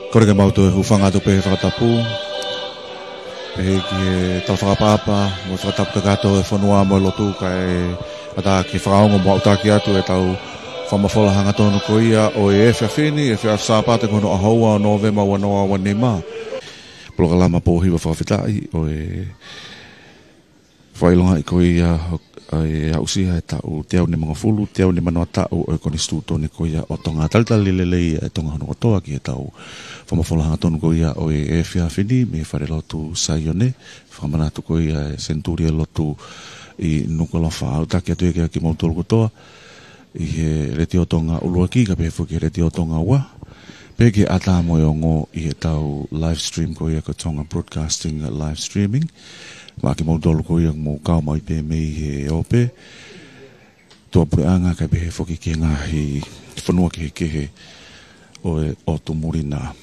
Kore ke mau tu hufanga tu pe whakatapu. Pe ki tau whakapapa, mo whakatapu kato e whanua mo lotu kai ata ki whakaongo mo autaki atu e tau whamafola hanga tonu ko ia o e whiawhini, e whiawhsapate kono ahoua o Novema wanoa wanima. Poloka lama po hiwa whawhitai o e whailonga i ko ia e ausia e tau te au ni mga fulu, te au ni manoa tau o e koni stuto ni ko ia o tonga talitali lelei e tonga hono kotoa ki e tau whamafola hanga tonu ko ia o e whiawhini me whare lotu saione, whamanatu ko ia e centuria lotu i nukala wha autaki atu e ki mautolo kotoa i he reti o tonga uluaki ka pefu ki reti o tonga ua peke ata mo o ngo i he tau live stream ko ia ko tonga broadcasting live streaming ma ki mautolo ko ia mo kau mai pe me i he ope tua pureanga ka pefu ki ngahi whanua ki he kehe o e otu murina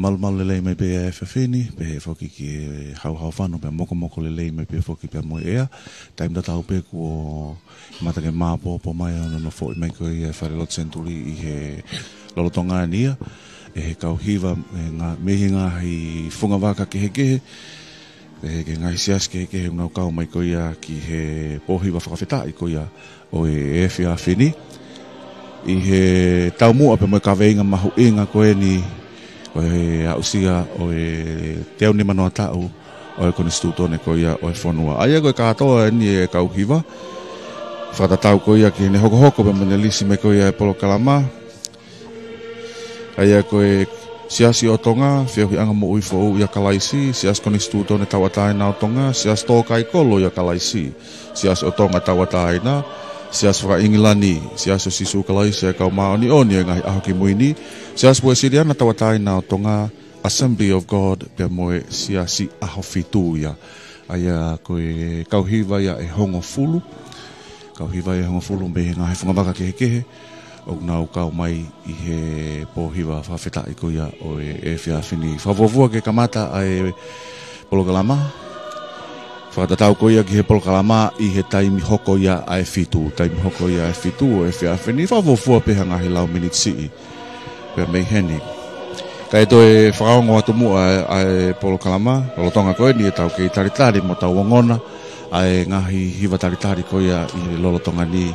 mal lelei mai pe e whawhini, pe he whoki ki hau whanu, pe moko lelei mai pe whoki pe moe ea. Taim da tau pe kua mata ke māpō po mai ana no whoi mai ko i e wharelot centuri i he lolotonga nia. E he kau hiva mehi ngā hi whunga waka ke he kehe. Pe he ke ngai sias ke he kehe unau kau mai ko ia ki he pōhiva whakawhetai ko ia o e whiawhini. I he tau mua pe moe ka veinga mahu inga ko e ni o e ausia o e teo ni manoa tau o e koni stutone ko ia o e whanua. Aia koe katoa e ni e kauhiva. Whakatatau ko ia ki ne hoko pe mene lisi me ko ia e polo kalama. Aia koe siasi o tonga, whiahui anga mo uifo o ia kalaisi, sias koni stutone tawataina o tonga, sias tōkai kolo ia kalaisi, sias o tonga tawataina, sias whaka ingilani, sias o sisu kalaisi e kau maoni oni e ngahi aho ki muini, sias bue siriana tawataina o tonga Assembly of God pe moe siasi aho fitu ia. Aia koe kauhiva ia e hongo fulu, kauhiva ia e hongo fulu mbehe ngahi whangabaka ke he kehe, o nau kau mai i he pōhiwa whawhetai ko ia o e whiawhini. Whawavua ke kamata ai polokalama. Whakatatau ko ia ki he polokalama i he taimi hoko ia ai fitu. Taimi hoko ia ai fitu o e whiawhini. Whawavua pe hanga he lau minitsi pe mei heni. Kai to e whakaongo atu mua ai polokalama. Lolotonga koe ni e tau kei taritari mo tau wangona. Ai ngahi hiwa taritari ko ia i lolotonga ni.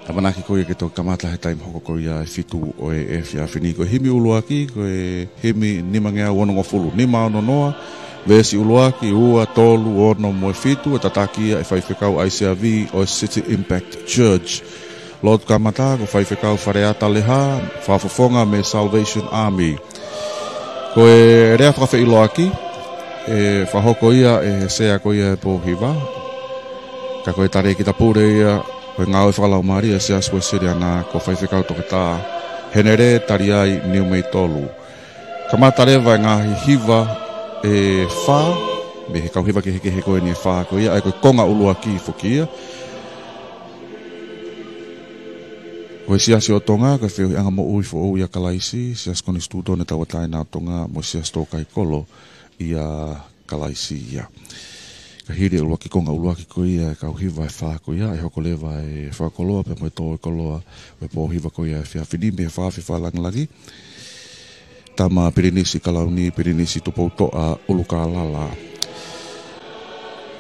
Amanaki ko ia ke tō kamata he taimi hoko ko ia e fitu o e whiawhini. Ko himi uluaki, ko e himi nimangea wonongo fulu. Nima ono noa, vesi uluaki, ua, tolu, ono mo e fitu, e tatakia e whaiwhekau ICRV o e City Impact Church. Lord kamata, ko whaiwhekau whareata leha, whafofonga me Salvation Army. Ko e rea whawhe iloaki, e whahoko ia e sea ko ia e pōhiwa. Ka koe tare ki tapure ia, koe ngāo e whakalau maari e seas koe siri ana ko whaiwhekau toke tā henere tari ai niu mei tolu. Kamata rewa e ngāhi hiva e whā, me he kau hiva ke he koe ni e whā ko ia, ai koe konga ulua ki whuki ia. Koe siasi o tonga, koe whiu anga mo ui fo o ia kalaisi, sias koni stūtone tawataina o tonga mo sias tōkai kolo ia kalaisi ia. Ka hiri ulua ki konga ulua ki ko ia e kau hiva e wha ko ia e hoko lewa e whakoloa pe moe tō e koloa e pō hiva ko ia e whiawhini me e whawhi whalangalagi. Tama pirinisi kalauni, pirinisi tupou toa uluka lala.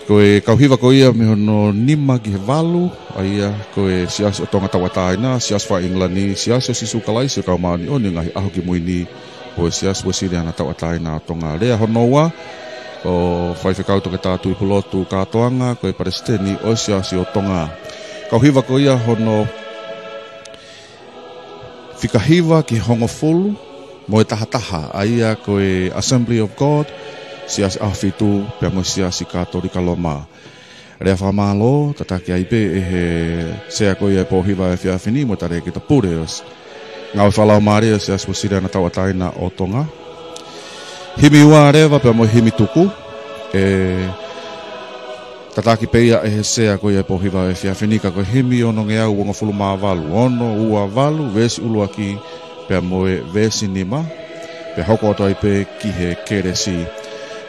Ko e kau hiva ko ia me hono nima ki he walu, a ia ko e sias o tonga tawataina, sias wha inglani, sias o sisu kalaisi o kau maani oni ngahi aho ki muini, ko e sias wa siriana tawataina o tonga rea honoa, o whaiwhekau toke tātui pulotu kātoanga, koe paresteni o siasi o tonga. Kau hiva ko ia hono whikahiva ki hongo fulu, mo e tahataha, a ia koe Assembly of God, siasi ahwhitu, pia mo siasi kātori kaloma. Rea whamalo, tataki aipe e he sea ko ia e pōhiva e whiawhini, mo tare ki ta pure os. Ngau whalau maari o siasi mo siriana tawataina o tonga. Himi ua rewa pe mo himi tuku, tataki peia e he sea ko ia e pōhiwa e whiawhinika ko himi ono nge au wonga fulu maa walu, ono ua walu, vesi uluaki pe mo e vesi nima, pe hoko ato ai pe ki he keresi,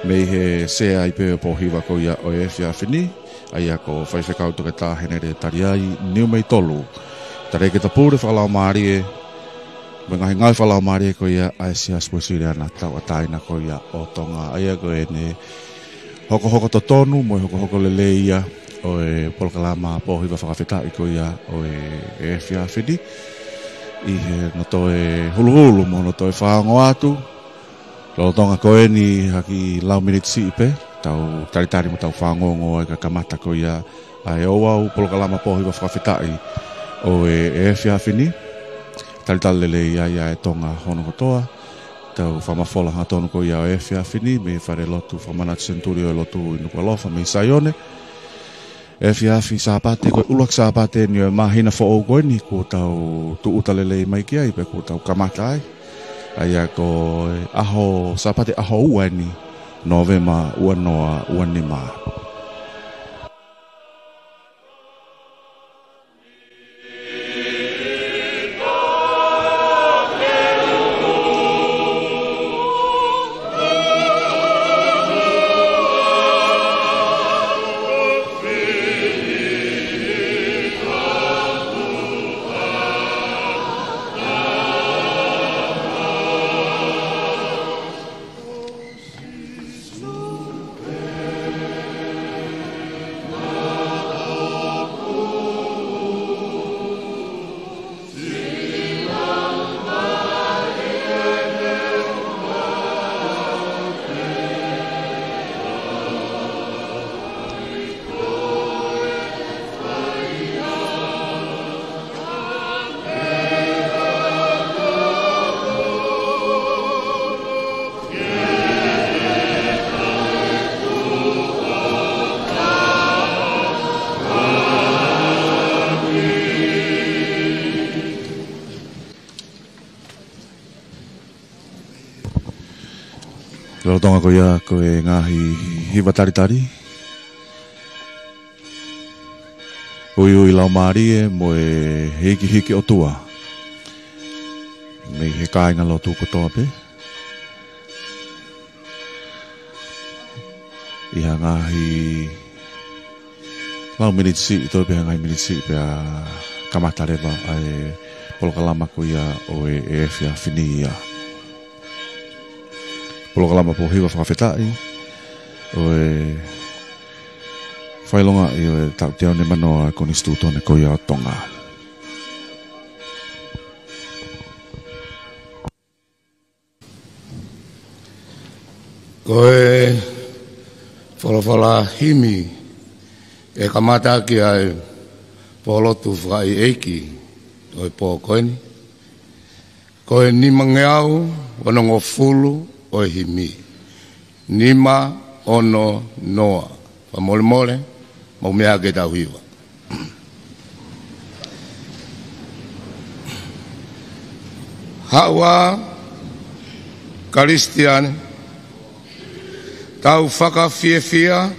me he sea ai pe e pōhiwa ko ia o e whiawhini, ai ako whaiwhekau toke tā henere tari ai niu mei tolu, Tare kita pure whalau maari e. Mengahi ngai whalau maari e ko ia aesia spusi rea na tau ataina ko ia o tonga aia ko e ne hoko to tonu mo hoko lele ia o e polkalama po hiwa whakawhita i ko ia o e fia whini. I no to e hulu mo no to e whaango atu. Lo tonga ko e ni haki lau minitsi ipe. Tau taritari mo tau whangongo e ka kamata ko ia ai o wau polokalama pohi wa whakawhitai o e whiawhini talitalele ia e tonga hono kotoa tau whamawhola hatonu ko ia o e whiawhini me whare lotu whamanat senturi o lotu inuka lofa me saione e whiawhi sāpate ko ulak sāpate ni o mahina fo o koe ni ko tau tu utalele mai kia ipe ko tau kamata ai ai ko aho sāpate aho uani Novema uanoa uanima. Lo tonga ko ia ko e ngahi hiwa taritari. Ui lau maari e mo e hiki o tua. Me he kāinga lo tū kotoa pe. Iha ngahi lau minitsi, ito pe ngahi minitsi pe a kamata rewa ai polokalama ko ia o e whia whini ia. Polokalama po hiwa whakawhitai o e whailonga i o e tau te ne manoa koni stūtone ko ia tonga. Ko e whalawhala himi e kamata ki ai polotu whai eiki o e pō koeni. Ko e ni mangeau wanongo fulu o himi. Nima ono noa. Pa mole mole, mau mea ke tau hiwa. Hawa Karistiane, tau whakawhiewhia,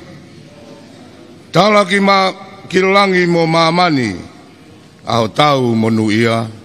talaki ma kilangi mo mamani, aho tau monu ia.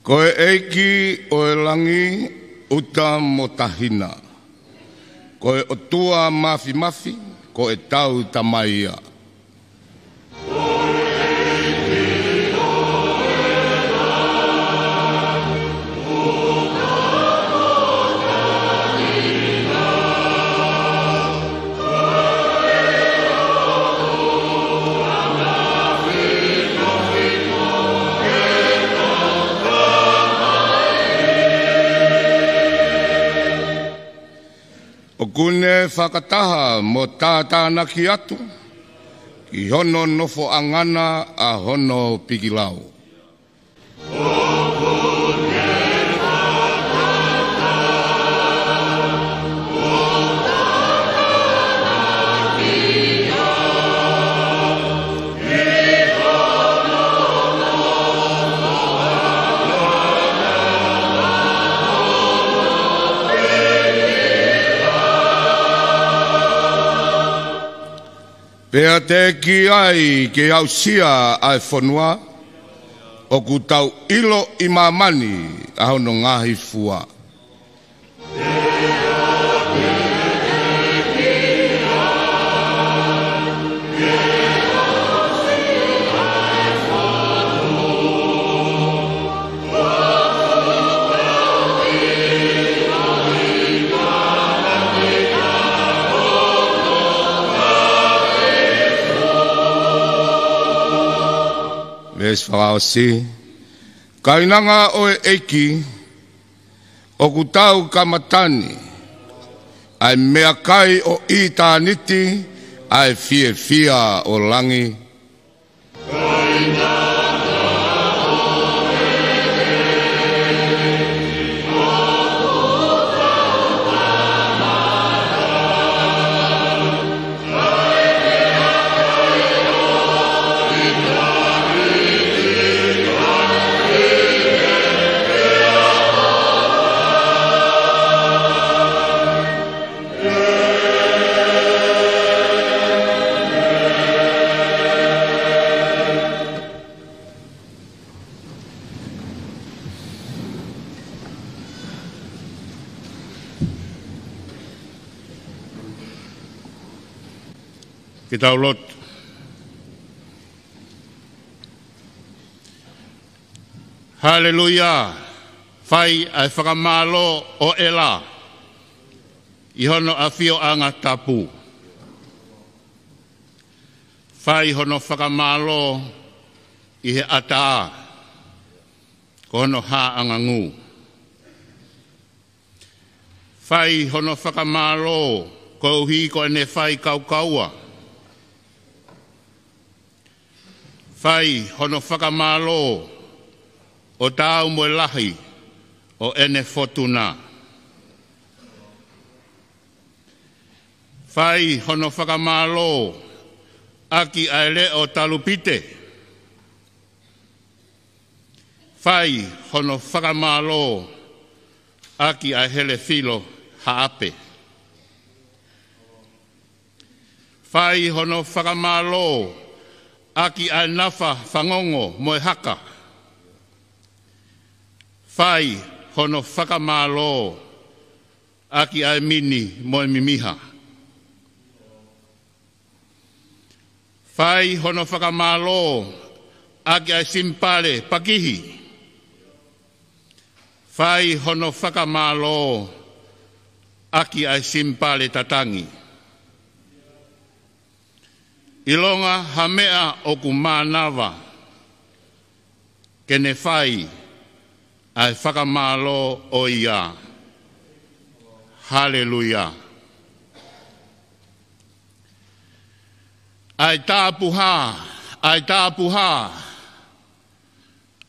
Ko e eiki o e langi uta mo tahina. Ko e otua mafi mafi, ko e tau tamaia. O kune whakataha mo tātāna ki atu, ki hono nofo angana a hono pikilau. Yeah. Pea te ki ai ke au sia ai whanua, o ku tau ilo I mamani a hono ngahi fua. Ves whakaosi, kainanga o eiki, o ku tau kamatani, ai mea kai o I tāniti, ai fia o langi. Ki tau lot. Hallelujah. Fai ai whakamalo o ela. I hono a fio anga tapu. Fai hono whakamalo I he ata. Ko hono ha anga ngu. Fai hono whakamalo ko uhi ko ene fai kaukaua. Fai hono whakamalo o tau mo lahi o ene fotuna. Fai hono whakamalo aki aile o talupite. Fai hono whakamalo aki a hele filo haape. Fai hono whakamalo aki ai nafa whangongo moe haka. Fai hono whakamalo aki ai mini moe mimiha. Fai hono whakamalo aki ai simpale pakihi. Fai hono whakamalo aki ai simpale tatangi. Ilonga hamea o ku mānawa, kene whai ai whakamalo o ia. Hallelujah. Ai tāpuha,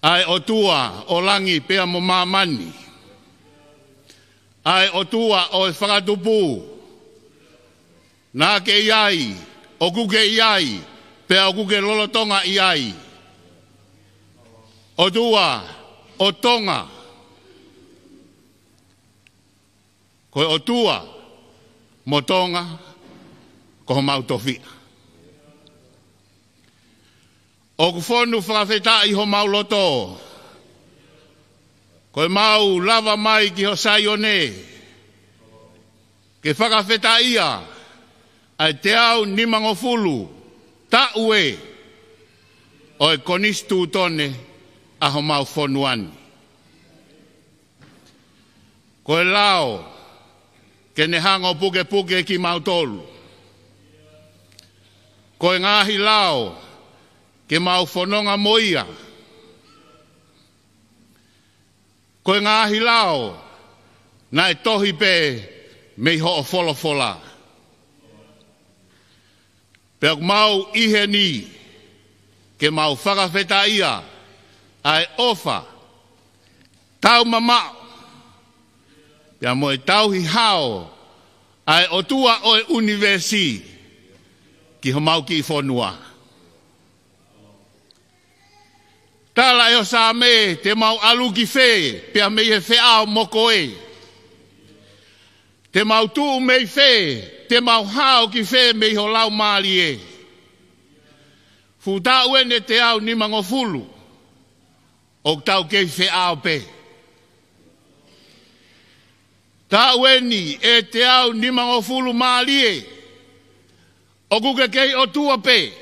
ai otua o langi pea mo mamani, ai otua o whakatupu, nā ke iai, o kuke iai, pea o kuke lolotonga iai. O tua, o tonga. Koe o tua, mo tonga, ko mautowhia. O kufonu whakawheta I ho mauloto. Koe mau lava mai ki ho saione. Ke whakawheta ia. Ai te au nimango fulu, ta ue, o e konistu tone a ho mau fonuani. Koe lao, ke ne hango puke ki mau tolu. Koe ngahi lao, ke mau fononga moia. Koe ngahi lao, na e tohi pe me ho o folofola. Pea mau ihe ni, ke mau whakawheta ia, ai ofa, tau mamau, pea mo e tau hi hao, ai o tua o e universi, ki ho mau ki I whonua. Tala e o sa me, te mau alu ki whe, pea me he whe ao moko e. Te mau tu me whe, te mau hao ki whe me ho lau maali e. Futa uene te au ni mangofulu. O tau kei fe au pe. Ta ueni e te au ni mangofulu maalie. O kuke kei o tua pe.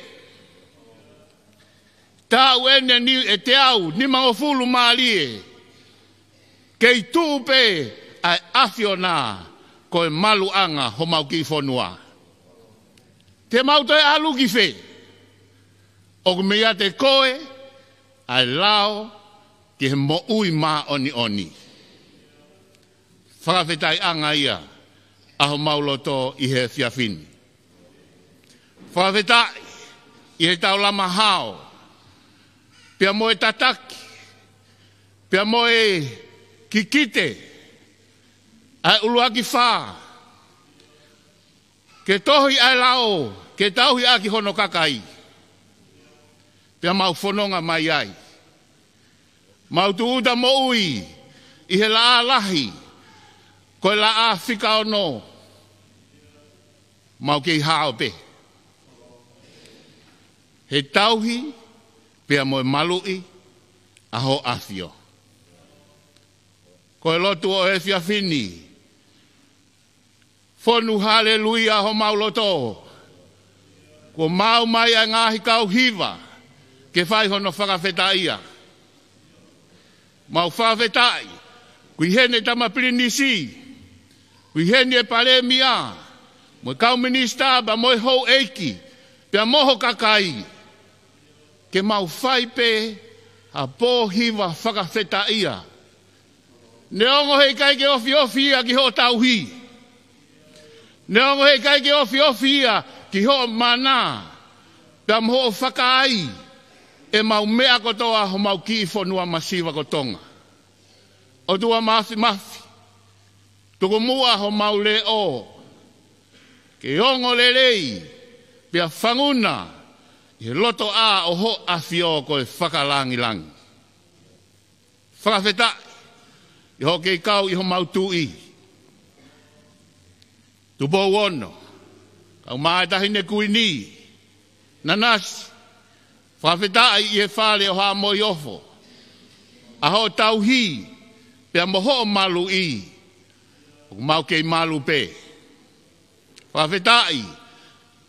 Ta uene ni e te au ni mangofulu maalie. Kei tu pe ai afiona koe malu anga ho mau ki fonua. Te mau te alu ki fe. O kumea te koe ai lao ki he mo ui ma oni oni. Whakawhetai anga ia aho mauloto i he fiafini. Whakawhetai i he tau lama hao. Pia moe tataki. Pia moe kikite. Ai uluaki wha. Ke tohi ai lao. Ke tauhi aki hono kakai. Pia mau whanonga mai ai. Mau tuuta mo ui. I he la lahi. Koe la a whika o no. Mau kei hao pe. He tauhi. Pia moe malui. Aho afio. Koe lotu o e fiafini. Fonu haleluia ho mauloto. Ko mau mai a ngahi kau hiva. Ke whai hono whakawhetaia. Mau whakawhetai. Kui hene tamapirinisi. Kui hene paremia. Moe kau minista ba moe hou eiki. Pia moho kakai. Ke mau whai pe. A pō hiva whakawhetaia. Ne ongo hei kai ke ofi ofi ia ki ho tauhi. Ne ongo hei kai ke ofi ofi ia ki ho mana. Pia moho whakai. E mau mea kotoa ho mau ki whanua masiwa kotonga. O tua mafi mafi. Tuku mua ho mau le o. Ke ongo le rei. Pia whanguna. I loto a o ho afio koe whakalangi langi. Whakawhetai. I ho kei kau i ho mau tui. Tupo wono. Kau mai tahine kui ni. Nanasi. Whawhetai i e whare o ha mo i ofo. Aho tauhi. Pea moho malu i. O mau kei malu pe. Whawhetai.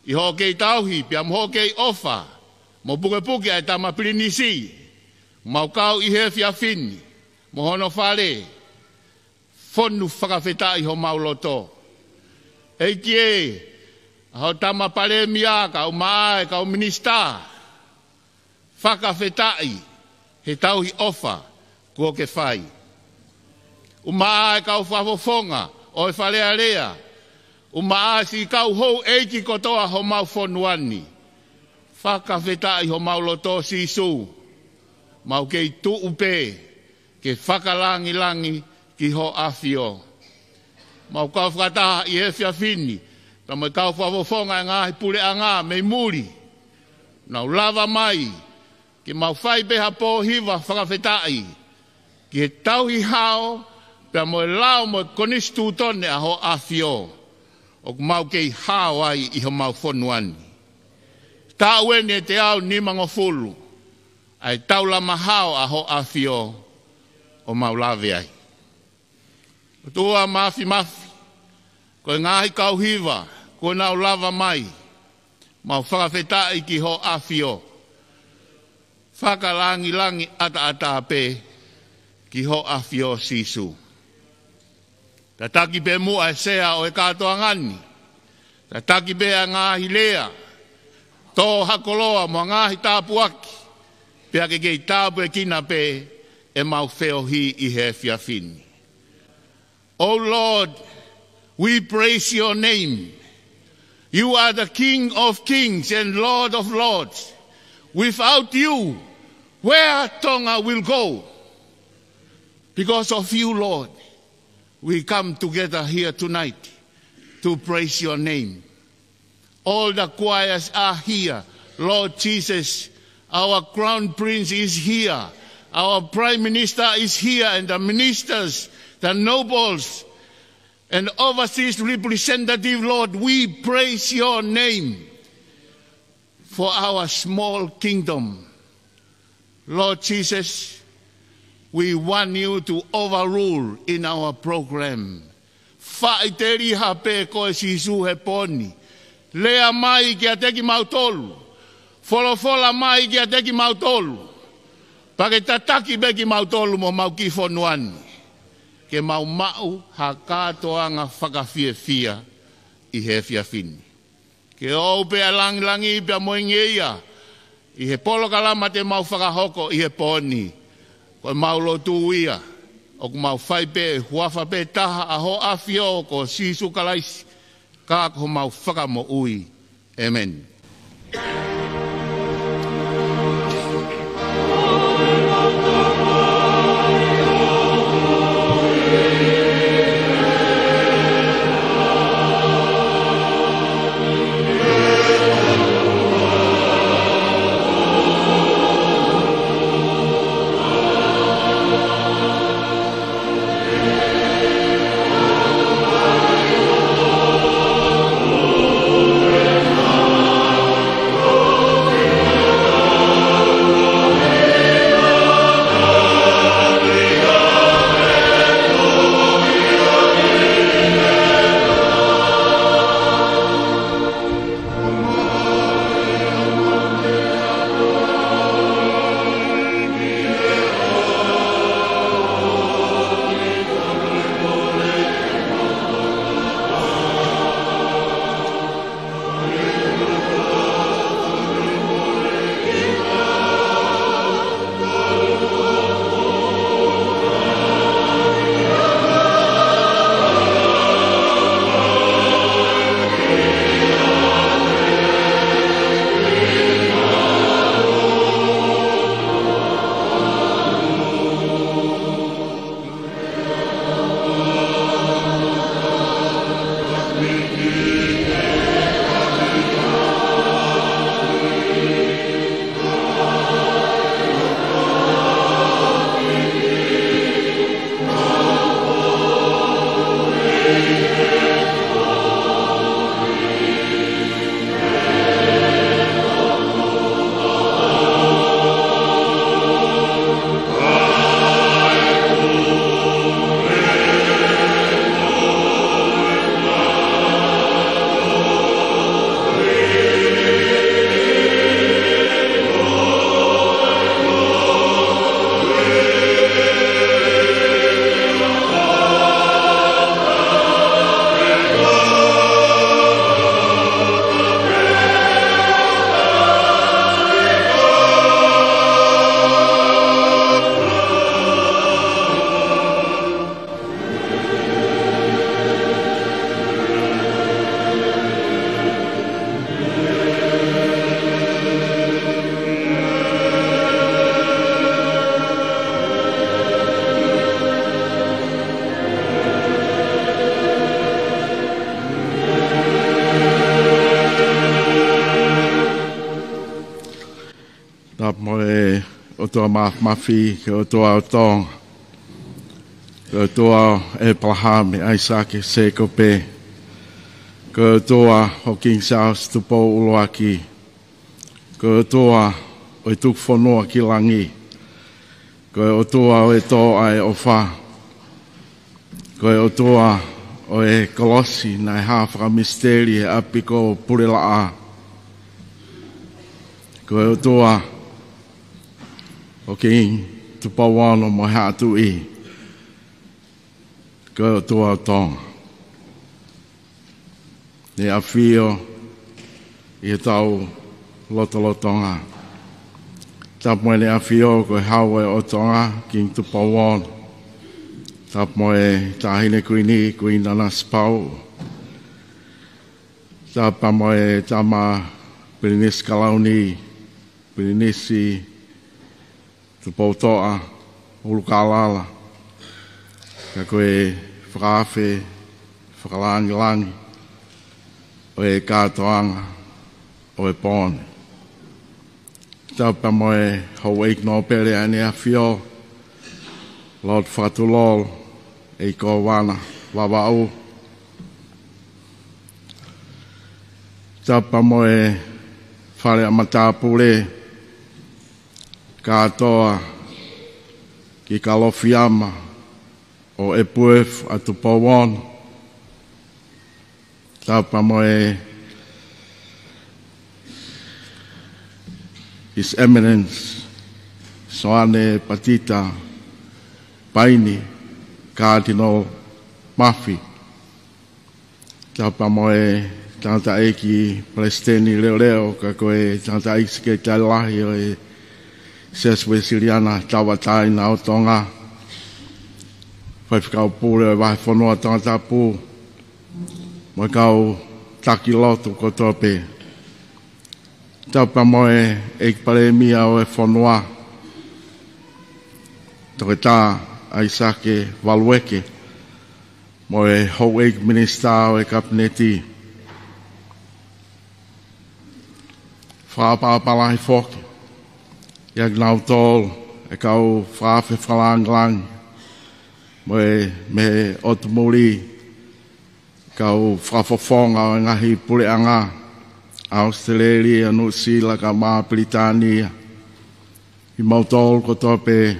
I ho kei tauhi. Pea moho kei ofa. Mo puke puke ai tamapirinisi. Mau kau i he fiafini. Mohono whare. Fonu whakawhetai ho mauloto. Eiki e. Aho tama paremia. Kau maae. Kau minista. Whakawhetai. He tauhi ofa. Kua ke whai. Umaa e kau whafofonga. O e whalea rea. Umaa si kau hou eiki kotoa ho mau whonuani. Whakawhetai ho mauloto sisu. Mau kei tu upe. Ke whakalangi langi ki ho afio. Mau kau whakataha i e fiafini. Tamai kau whafofonga e ngahi pule a ngā mei muri. Nau lava mai. Ke mau whai peha pō hiva whakawhetai. Ki he tauhi hao. Pea moe lao moe konistu tone a ho afio. O mau kei hao ai i ho mau whonuani. Tā uene te au ni mangofulu. Ai taula mahao a ho afio. O mau lawe ai. O tua mafi mafi. Koe ngahi kau hiva. Koe nau lava mai. Mau whakawhetai ki ho afio. Whakalangi langi ata ata pe. Ki ho afio sisu. Ta taki pe mua e sea o e katoa ngani. Ta taki pe a ngahi lea. Tō hakoloa mo ngahi tāpuaki. Pea ke kei tāpu e kina pe. E mau wheohi i he fiafini. Oh Lord, we praise your name. You are the King of kings and Lord of lords. Without you, where Tonga will go? Because of you, Lord, we come together here tonight to praise your name. All the choirs are here. Lord Jesus, our crown prince is here. Our prime minister is here, and the ministers, the nobles, and overseas representative, Lord, we praise your name. for our small kingdom. Lord Jesus, we want you to overrule in our program. Whaiteri hape koe sisu he poni. Lea mai ki a teki mautolu. Folofola mai ki a teki mautolu. Pake tataki beki mautolu mo mau ki fonuani. Ke mau ha katoa nga whakawhiawhia I he whiawhini. Ke o pe langi pe moingeia. I he polo kalama te mau whakahoko I he poni. Koe mau lotu ia. O ku mau whai pe huafa pe taha aho awhio ko sisu kalaisi. Ka ko mau whakamo ui. Amen. toa mafi, ke o toa o tong, ke o toa e Palahame, Aisake, Sekope, ke o toa o King Charles Tupo Uluaki, ke o toa o i tuk whanua ki langi, ke o toa o e tō ai o wha, ke o toa o e Kolosi, nai hawhaka misteri e apiko purela a, ke o toa o King Tupawano mo hatu I, ke o toa o tonga. Ne a whio I e tau lotolotonga. Tapu ne a whio koe hawe o tonga King Tupawano. Tapu e tahine kuini kuinana spau. Tapu e tama Pirinis Kalauni, Pirinisi Tupautoa, Ulukalala. Ka koe whakawhe, whakalangi-langi, o e kātoanga, o e pōne. Taupa mo e haueik no pere ane a whio, Lord Whatulol, e ko wana, whare amatapule katoa ki kalofiama o epuef atu pawon tapa moe His Eminence Soane Patita Paini Cardinal Mafi tapa moe tanta eki Palestini leo ka koe tanta eki ke talahi o e Seswe Siriana tawatai na o tonga whaifkau pūre o wahi whanua tangata pū mo kau taki lotu kotope taupa moe eik pare mia o e whanua toke tā Aisake Walueke mo e hou eik minista o e kabineti whaapapalahi whoki Iag nau tol e kau whaafe whalanglang mo e me otumuri kau whafafonga o ngahi pureanga Australia, New Zealand, ka maa Britania I mau tol kotope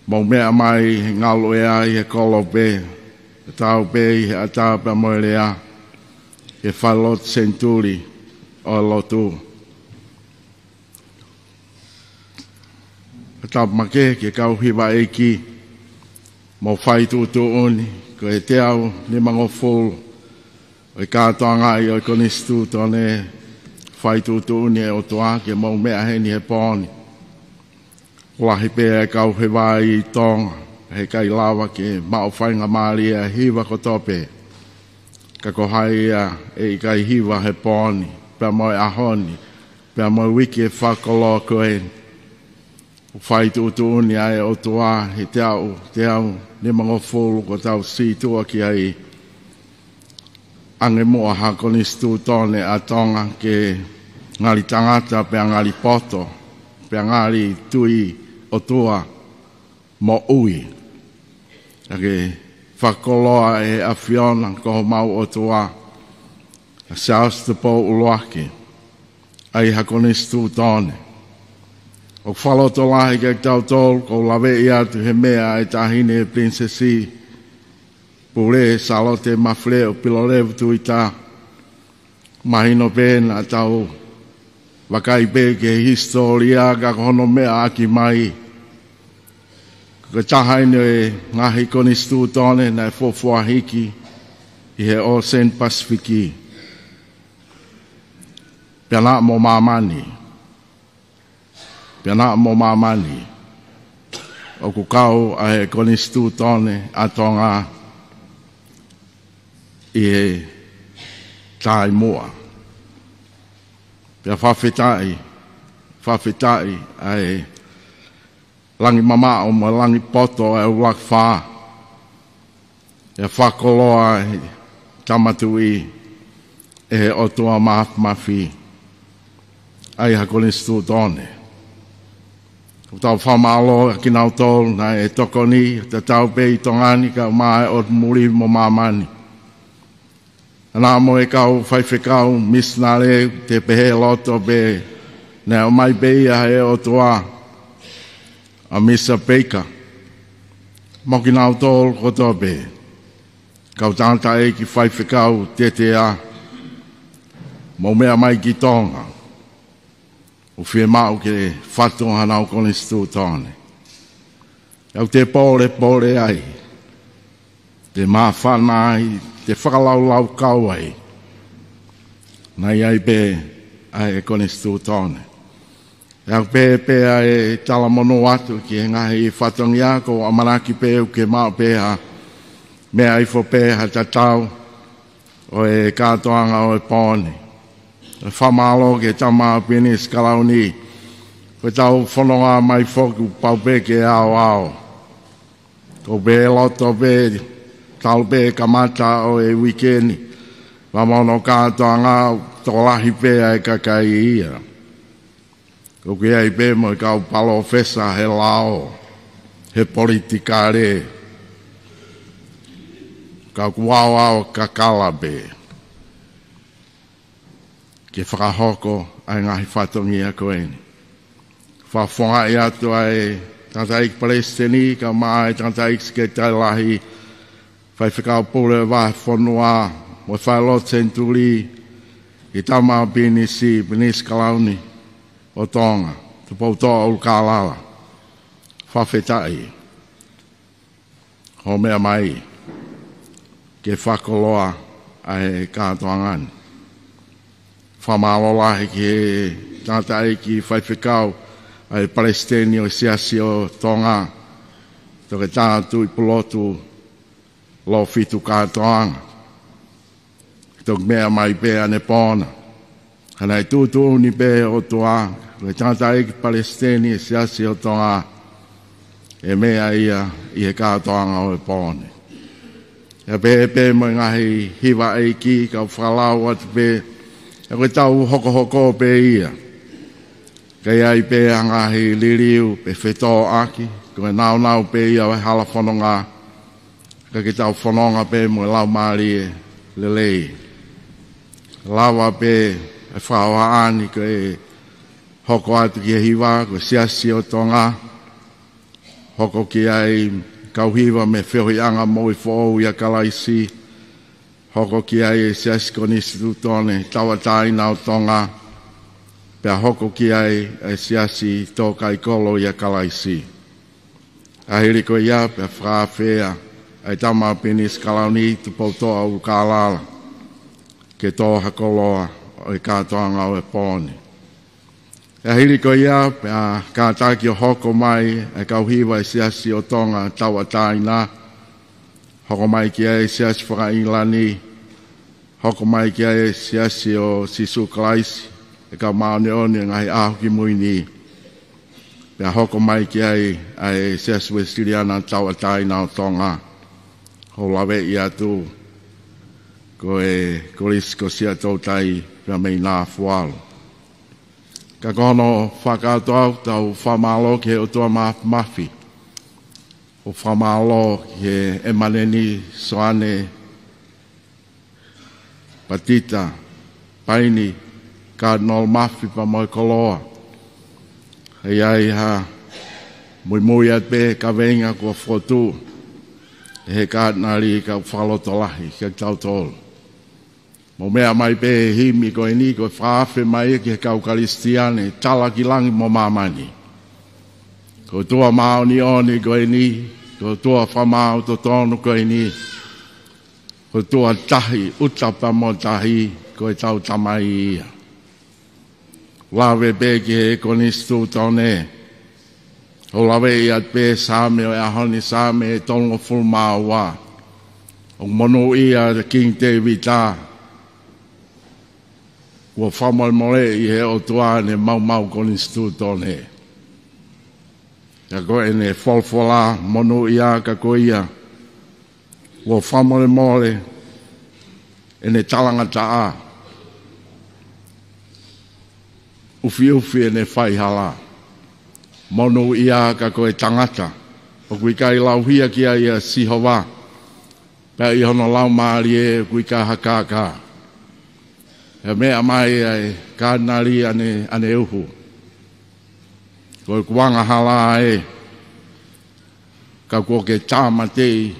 mau mea mai ngalo e ai e kolo be e tau be e atapa mo e lea e whalot centuri o lotu Tap make ke kau hiwa eki mo whai tūtu uni ko e te au ni mango fulu o e kātoa ngai o e konistu tōne whai tūtu uni e o toa ke mo mea heni he pōni Lahi pēa e kau hiwa I tonga he kai lawa ke mao whainga maari e hiwa kotope ka ko hai ia e kai hiwa he pōni pēa mo e ahoni pēa mo wiki e whakolo koeni Whai tūtu ni ai o toa he te au ni mango fulu ko tau si tua ki ai ange mua hakonistu tōne a tonga ke ngali tangata pe ngali poto pe ngali tui o toa mo ui ake whakoloa e awhiona ko mau o toa a saus te po uloake ai hakonistu tōne O whaloto lahi kek tau tol, ko lawe I atu he mea e tahine e prinsesi. Pure salote mafle o pilorevu tu I tā. Mahino pēna tau wakai pē ke historia ka kono mea aki mai. Ka tahaine e ngahi konistu tōne na e fofua hiki I he Ocean Pasifiki. Pēna mo mamani. Pena mo mamani o ku kau a he konistu tone a tonga I he tai mua. Pea whawhetai a he langi mama o mo langi poto e ulak wha. E whakoloa he tamatui e he otua mafi. Ai ha konistu tone. Tau whamalo ki nau tol na e tokoni te tau pe I tongani ka mai o muri mo mamani. Ana mo e kau whaiwhekau misnare te pehe loto be na o mai be a he o toa a Mr. Baker. Mo ki nau tol koto be. Kau tanta e ki whaiwhekau te a mo mea mai ki tonga. O whie mau ke whatonga nau konistu tōne. Au te pōre ai. Te maa whanai, te whakalau kau ai. Nai ai pē ai e konistu tōne. Au pē ai tala mono atu ki he ngahi whatongi ako amanaki pē u ke mau pē ha. Mea ai fo pē ha tatau o e kātoanga o e pōne. Whamalo ke tama pene skalauni. Ko tau whanonga mai whoku paupeke ao. Ko be loto be tau be kamata o e wikendi. Wamono kātoa ngā tolahi pe ai kakai ia. Ko ke ai pe mo kau palo fesa he lao. He politikare. Kau kuawao kakala be. ke whakahoko ai ngahi whatongi a koe ni. Whawhonga i atu ai tangata ik Palestini ka maa tangata ik ke tailahi whai whakao pule wa whanua mo whaelo tenturi i tama binisi binis kalauni o tonga tu pautoa ulu kālala whawhetai ho mea mai ke whakoloa ai kātoangani whamalola ke tangata iki whai whakao ai Palestini o siasi o tonga to ke tātu i pulotu lo fitu kātoanga to mea mai pe ane pona hanai tūtu ni pe o toa le tangata iki Palestini o siasi o tonga e mea ia i he kātoanga o e pone e pe mo ngahi hiwa eiki ka whalau atu pe e koe tau hoko pe ia kei ai pe angahi liriu pe whetō aki, koe nau pe ia wai hala whanonga, ka ki tau whanonga pe mo lau maari e lelei. Lawa pe e whaoa ani koe hoko atu ki e hiwa, koe siasi o tonga, hoko ki ai kauhiwa me whiohianga mo i whou ia kalaisi, hoko ki ai siasi ko nisi tutone, tawatai o tonga, pea hoko ki ai e siasi tō kai kolo ia kalaisi. Ahiri ko ia pea whawhea ai tama pinis kalauni tu pautoa u kālala ke tō hakoloa o i kātoanga o e pōni. Ahiri ko ia pea kātaki o hoko mai e kauhiwa e siasi o tonga tawa taina hoko mai ki ai siasi whakailani hoko mai ki ai siasi o sisu kalaisi e ka maone one ngai ahu ki muini pea hoko mai ki ai siasi westiriana tawa taina o tonga ho lawe i atu ko e korisko sia tautai pea mei nā fualo ka kono whakauto au tau whamalo ke o tua mafi o whamalo ke e maneni soane patita paini Cardinal Mafi pa moi koloa. Hei ai ha mui at pe ka venga ko fotu. He Cardinali ka whalotolahi ka tautol. Mo mea mai pe himi ko ini ko whaafe mai ke kau kalistiane tala ki langi mo mamani. Ko tua maoni oni ko ini, ko tua whamau to tonu ko ini. Ko tua tahi, utapa mo tahi ko e tau tamai ia. Lawe pe ki he konistu tone. O lawe i at pe same o ahoni same e tongo fulmaua. O mono ia King David ta. Ua whamal mole i he o tuane mau konistu tone. Ka koe ne folfola mono ia ka koe ia. Ua whamal mole e ne talanga taa. Ufi e ne whai hala. Mono ia ka koe tangata. O kui kai lauhia ki a ia sihowa. Pea i hono lau maari e kui ka hakaka. E mea mai ai kānari ane uhu. Koe kuanga hala e. Ka koe ke tāmatei.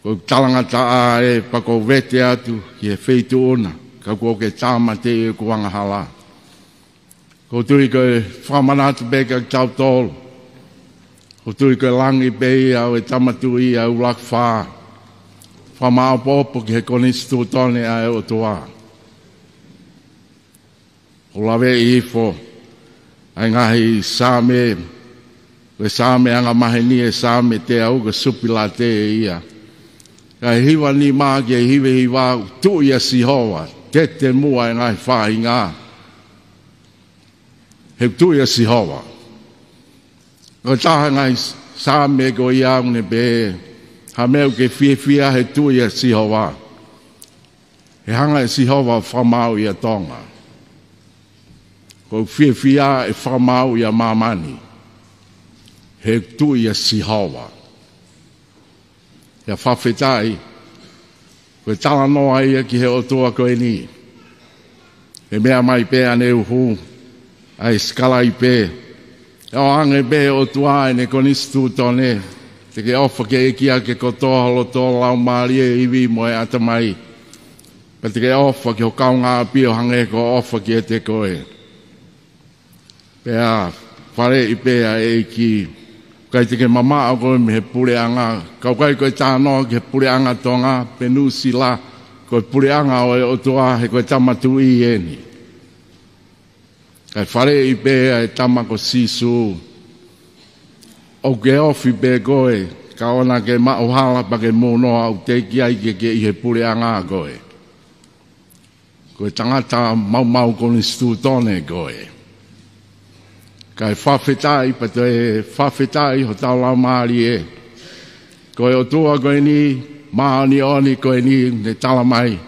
Koe talanga taa e pako vete atu ki e feitu ona. Ka koe ke tāmatei e kuanga hala. Ko tui koe whamanatu beka tau tolu. Ko tui koe langi bei au e tamatu i au lak whaa. Whamao popo ki he konistu tone a e o toa. O lawe i ifo. Ai ngahi same. Koe same anga maheni e same te au ka supila te ia. Kai hiwa ni maa ki e hiwe hiwa tu ia sihoa. Te mua e ngahi whahi ngā. He tu ia sihoa. Ko taha ngai same ko ia une be. Ha meu ke fia he tu ia sihoa. He hanga e sihoa whamau ia tonga. Ko fia e whamau ia mamani. He tu ia sihoa. Ia whawhetai. Ko tala noa ia ki he otua koe ni. e mea mai pe ane uhu, ai skala i pe, o ange pe o tua ne konistu tone, te ke ofa ke ekia ke kotoa lo tō lau maari e iwi mo e atamai, pa te ke ofa ke o kaunga api o hange ko ofa ke te koe. Pea, whare i pea e ki, kai te ke mama o koe me he pureanga, kau kai koe tānoa ke pureanga tonga, penu sila, koe pureanga o e otua he koe tamatu i eni. Kai whare i pea e tamako sisu, o ke ofi pe koe, ka ona ke mauhala pa ke monoa au te ki ai ke i he pureanga koe. Koe tangata mau koni stu tone koe. Kai whawhetai, pa te whawhetai ho tau lau maari e. Koe o tua koe ni, maani oni koe ni, ne tala mai.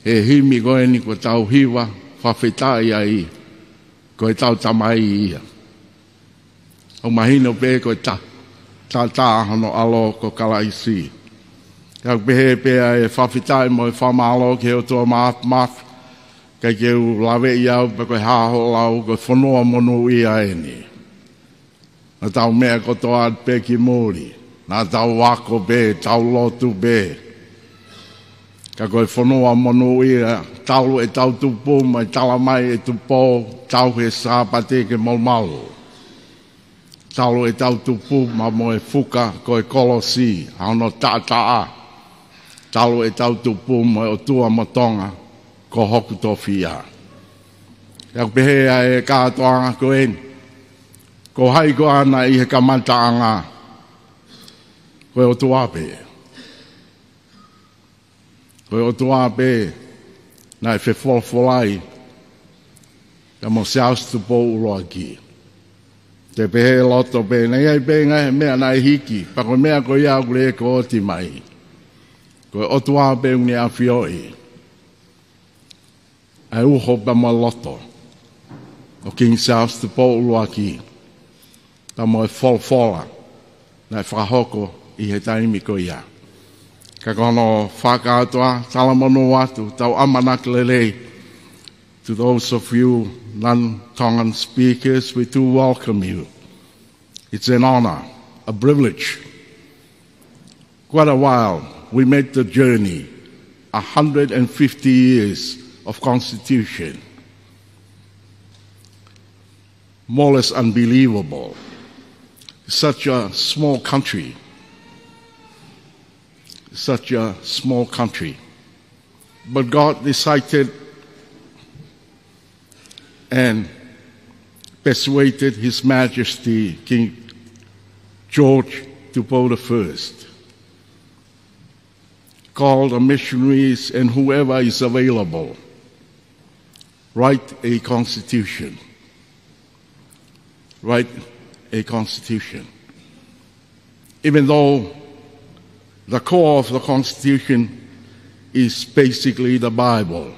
He himi koe ni koe tau hiwa, whawhetai ai. Koe tau tamai ia. O mahino pe koe ta hano alo ko kalaisi. Kau pehe pea e whawhetai mo e whamalo ke o tua maaf. Kai ke u lawe iau pa koe haho lau koe whanua monu i aeni. Na tau mea kotoa pe ki mori. Na tau wako be, tau lotu be. Ka koe whanua monu i a taulu e tau tupu mai talamai e tupo tau he sāpate ke malmalu. Taulu e tau tupu ma mo e fuka koe kolosi, hano tātaa. Taulu e tau tupu mo e o tua matonga. Ko hoku tō whia. Kau pehea e kātoanga koe, ko hai ko ana i he kamataanga, koe o tuape. Koe o tuape, nai whe wholawholai, ka mo seaustu po uroa ki. Te pehe loto pe, nei ai pe ngai mea nai hiki, pa koe mea koe iau kule ko oti mai. Koe o tuape uni a whioi. Ai uho pa mo loto o King Charles te po uruaki ta mo e wholawhola na e whakahoko i he taimi ko ia. Ka kono whakatoa talamono atu tau amanak lelei. To those of you non-Tongan speakers, we do welcome you. It's an honor, a privilege. Quite a while we made the journey, 150 years of Constitution. More or less unbelievable. Such a small country. Such a small country. But God decided and persuaded His Majesty King George Tupou I, called the missionaries and whoever is available, write a constitution. Write a constitution. Even though the core of the constitution is basically the Bible.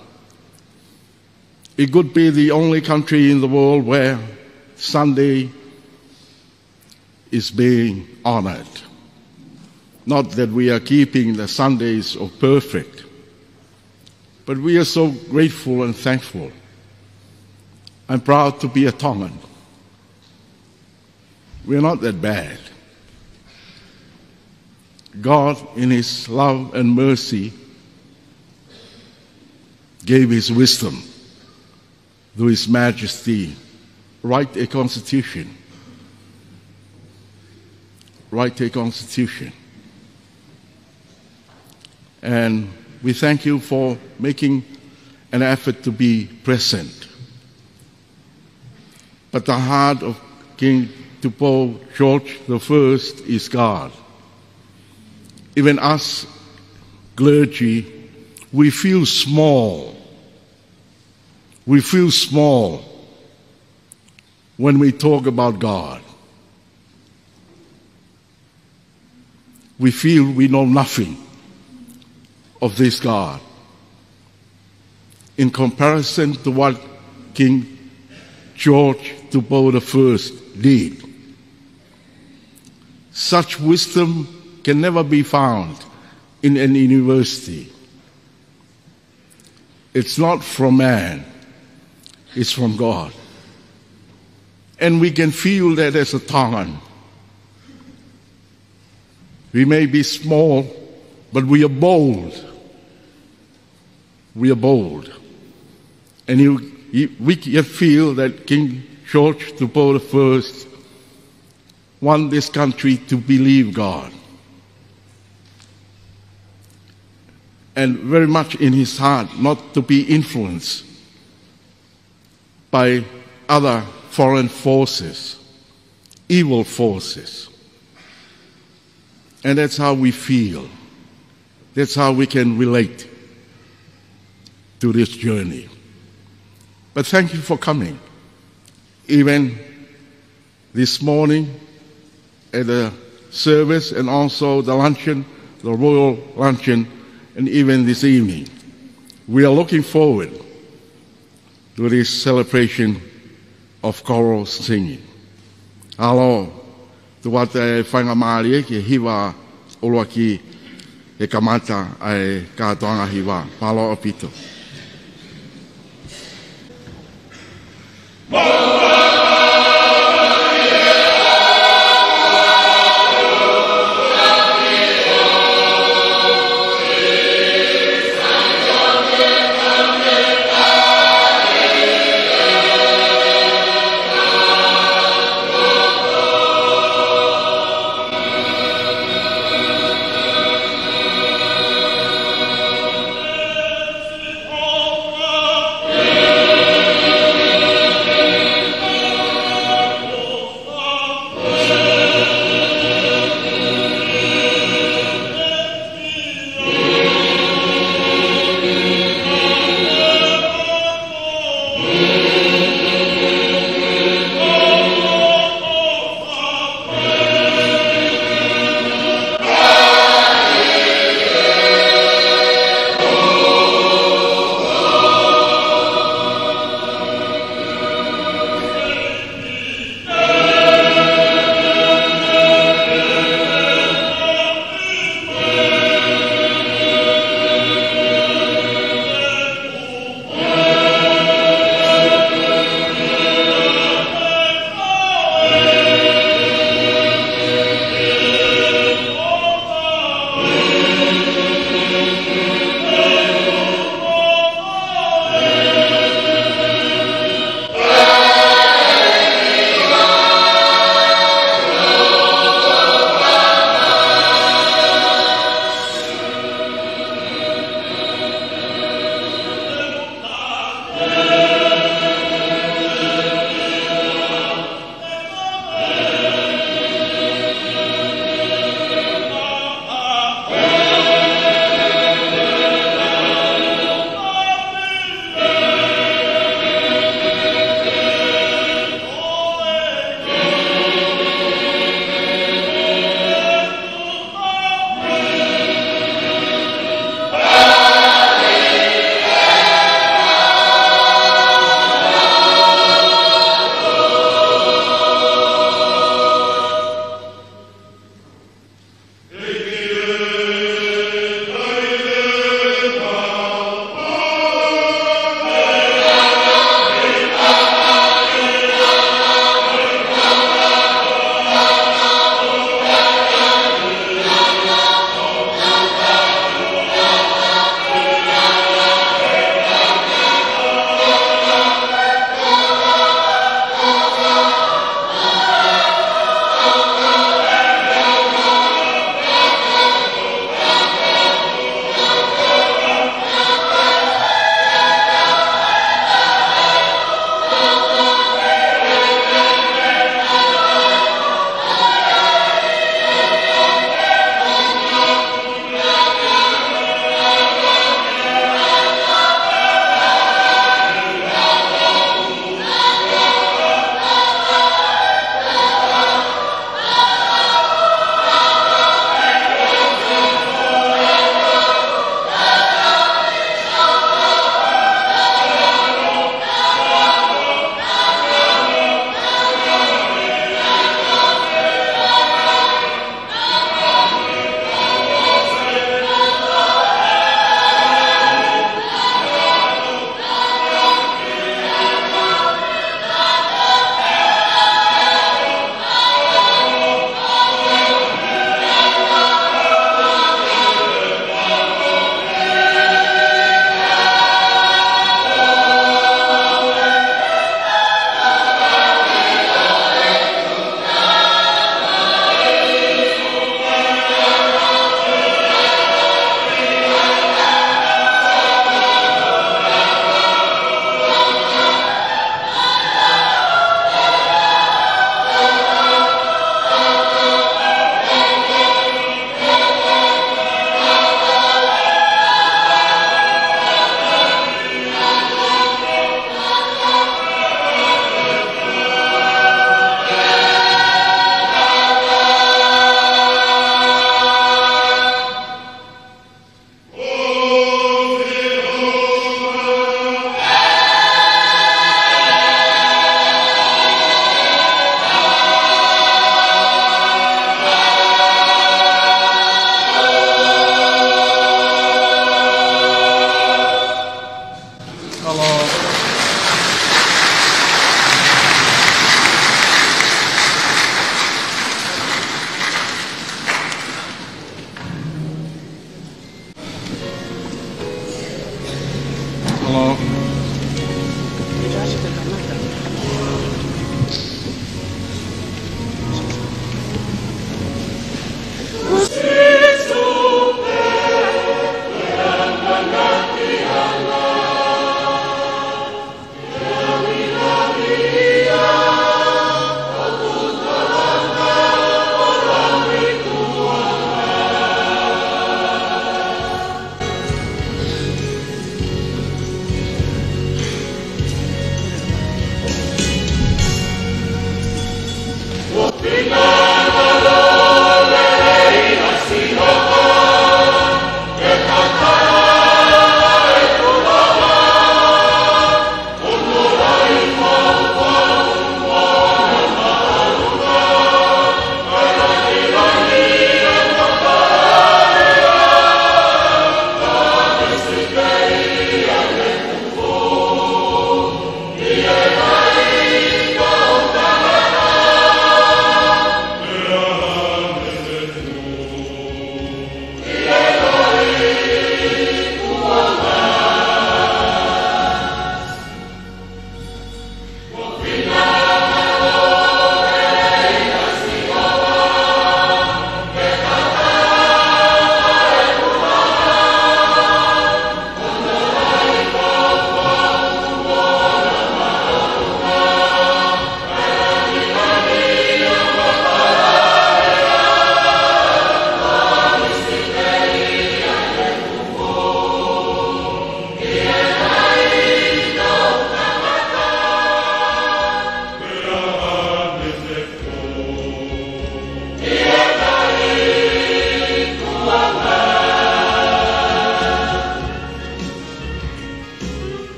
It could be the only country in the world where Sunday is being honored. Not that we are keeping the Sundays perfect, but we are so grateful and thankful. I'm proud to be a Tongan. We're not that bad. God, in His love and mercy, gave His wisdom to His Majesty. Write a constitution. Write a constitution. And we thank you for making an effort to be present. But the heart of King Tupou George I is God. Even us clergy, we feel small. We feel small when we talk about God. We feel we know nothing of this God in comparison to what King George Tupou I did. Such wisdom can never be found in any university. It's not from man, it's from God. And we can feel that as a time. We may be small, but we are bold. We are bold. And we can feel that King George III want this country to believe God. And very much in his heart not to be influenced by other foreign forces, evil forces. And that's how we feel. That's how we can relate to this journey. But thank you for coming. Even this morning at the service and also the luncheon, the royal luncheon, and even this evening. We are looking forward to this celebration of choral singing. Alo, tua te whangamari ki hiwa oloa ki e kamata ai kātoanga hiwa. Palo apito.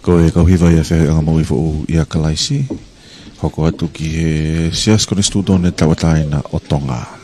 Ko e kauhiwa ia whewhenga maui fo ia Kalaisi. Hoko atu ki he sias kone studone tawataina o Tonga.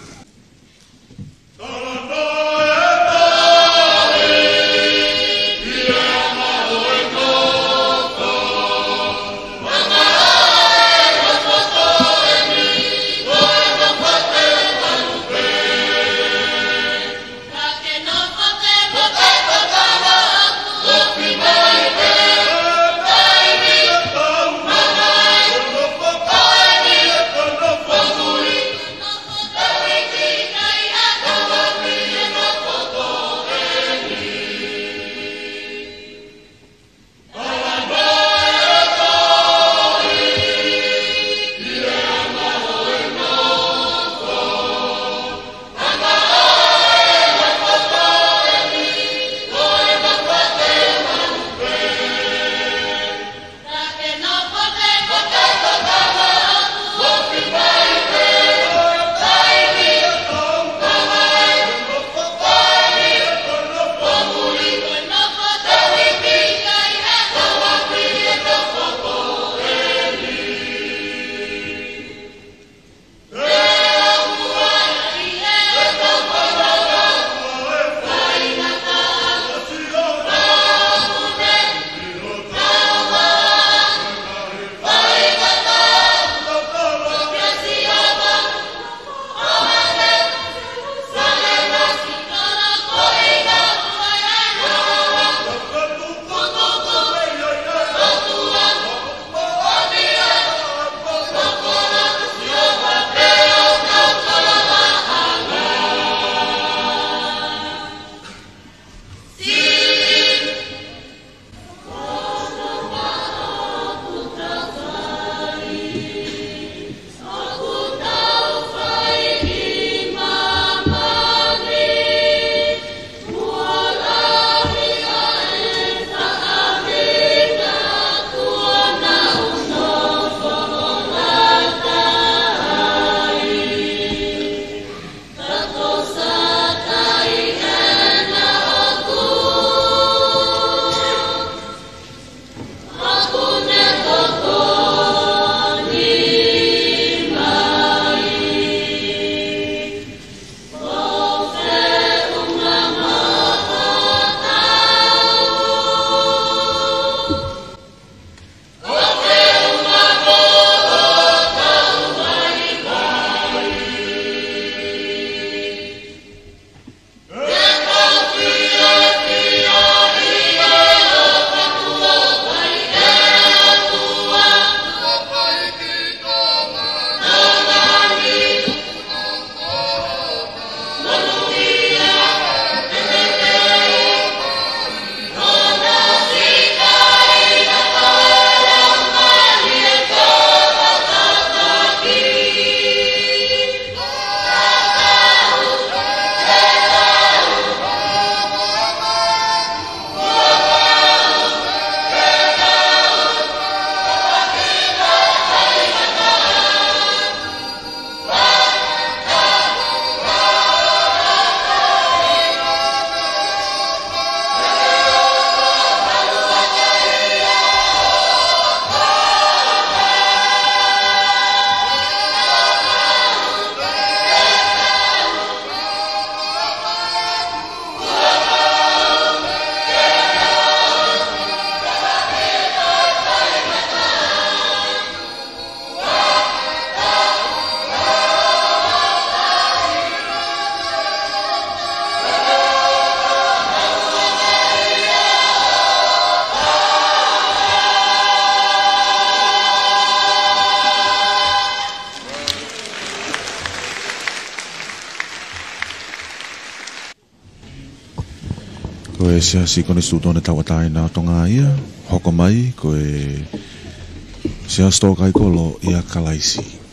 Ko e si kone studone tawataina o Tonga ia, hoko mai ko e sia sto kai kolo ia Kalaisi.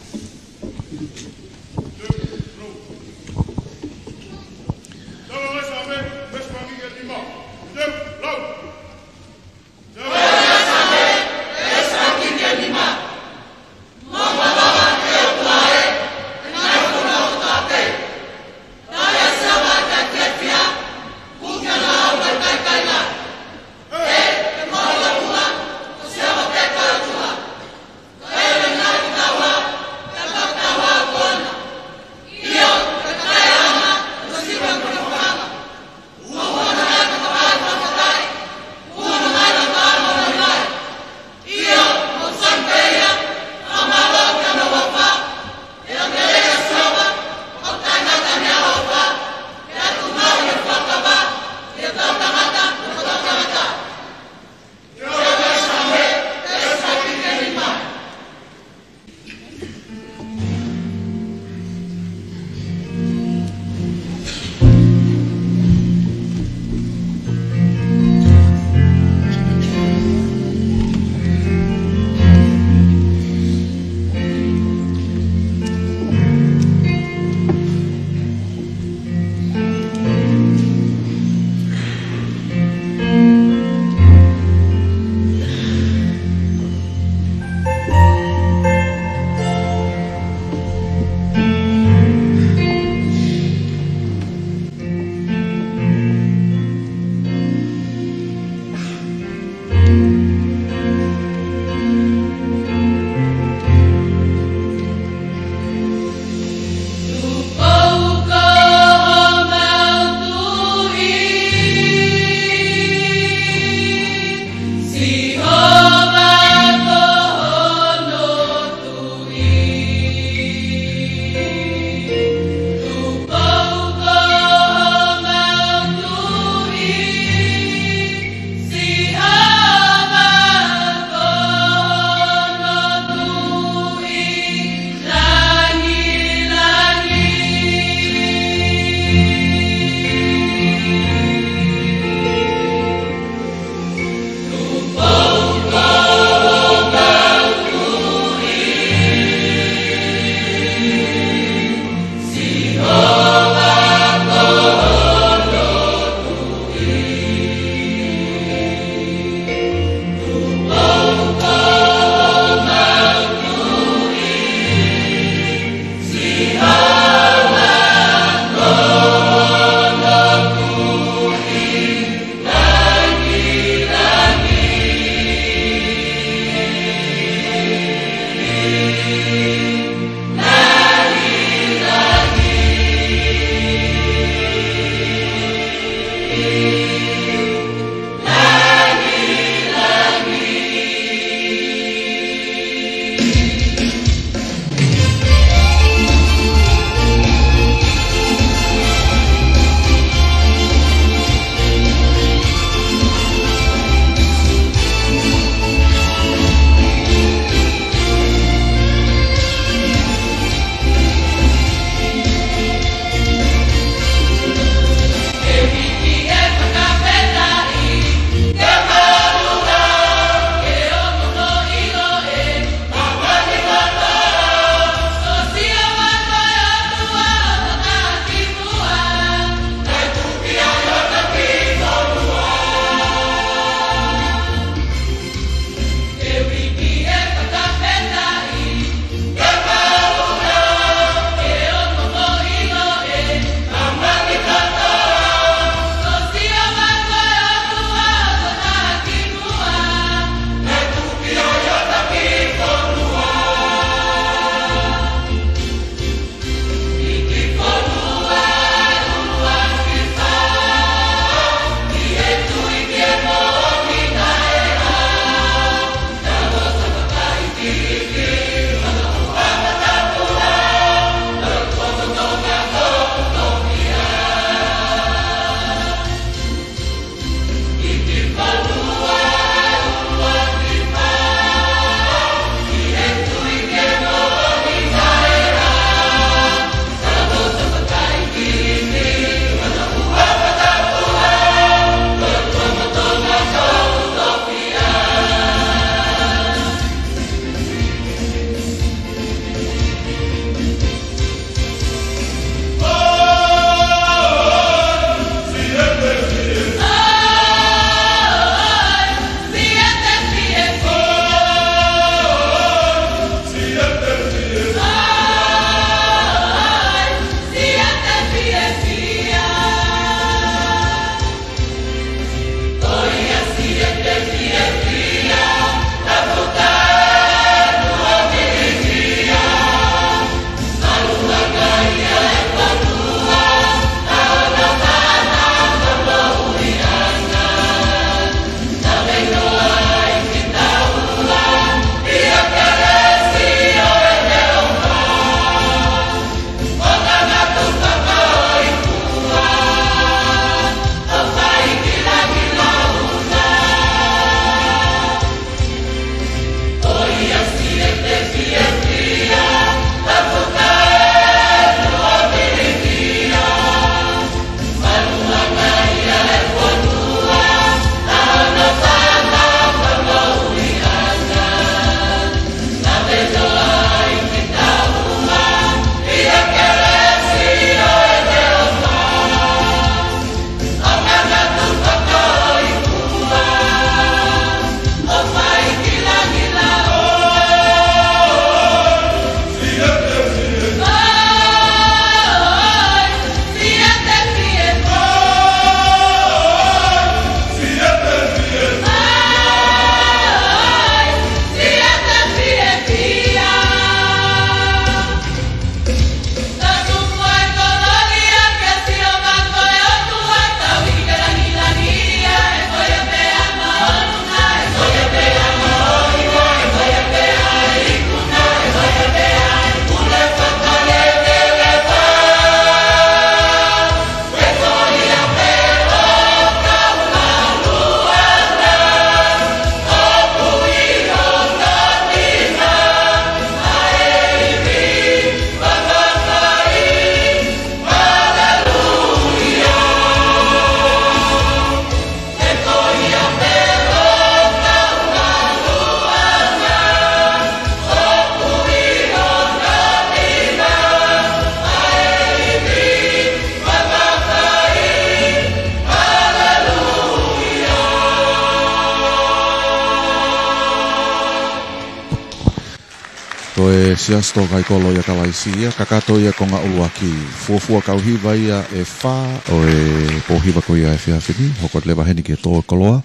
e siasto kai kolo ia kalaisia kakato ia konga uluaki fuafua kauhiva ia e fa o e pohiva ko ia e fiafini hokot leva heni ke to koloa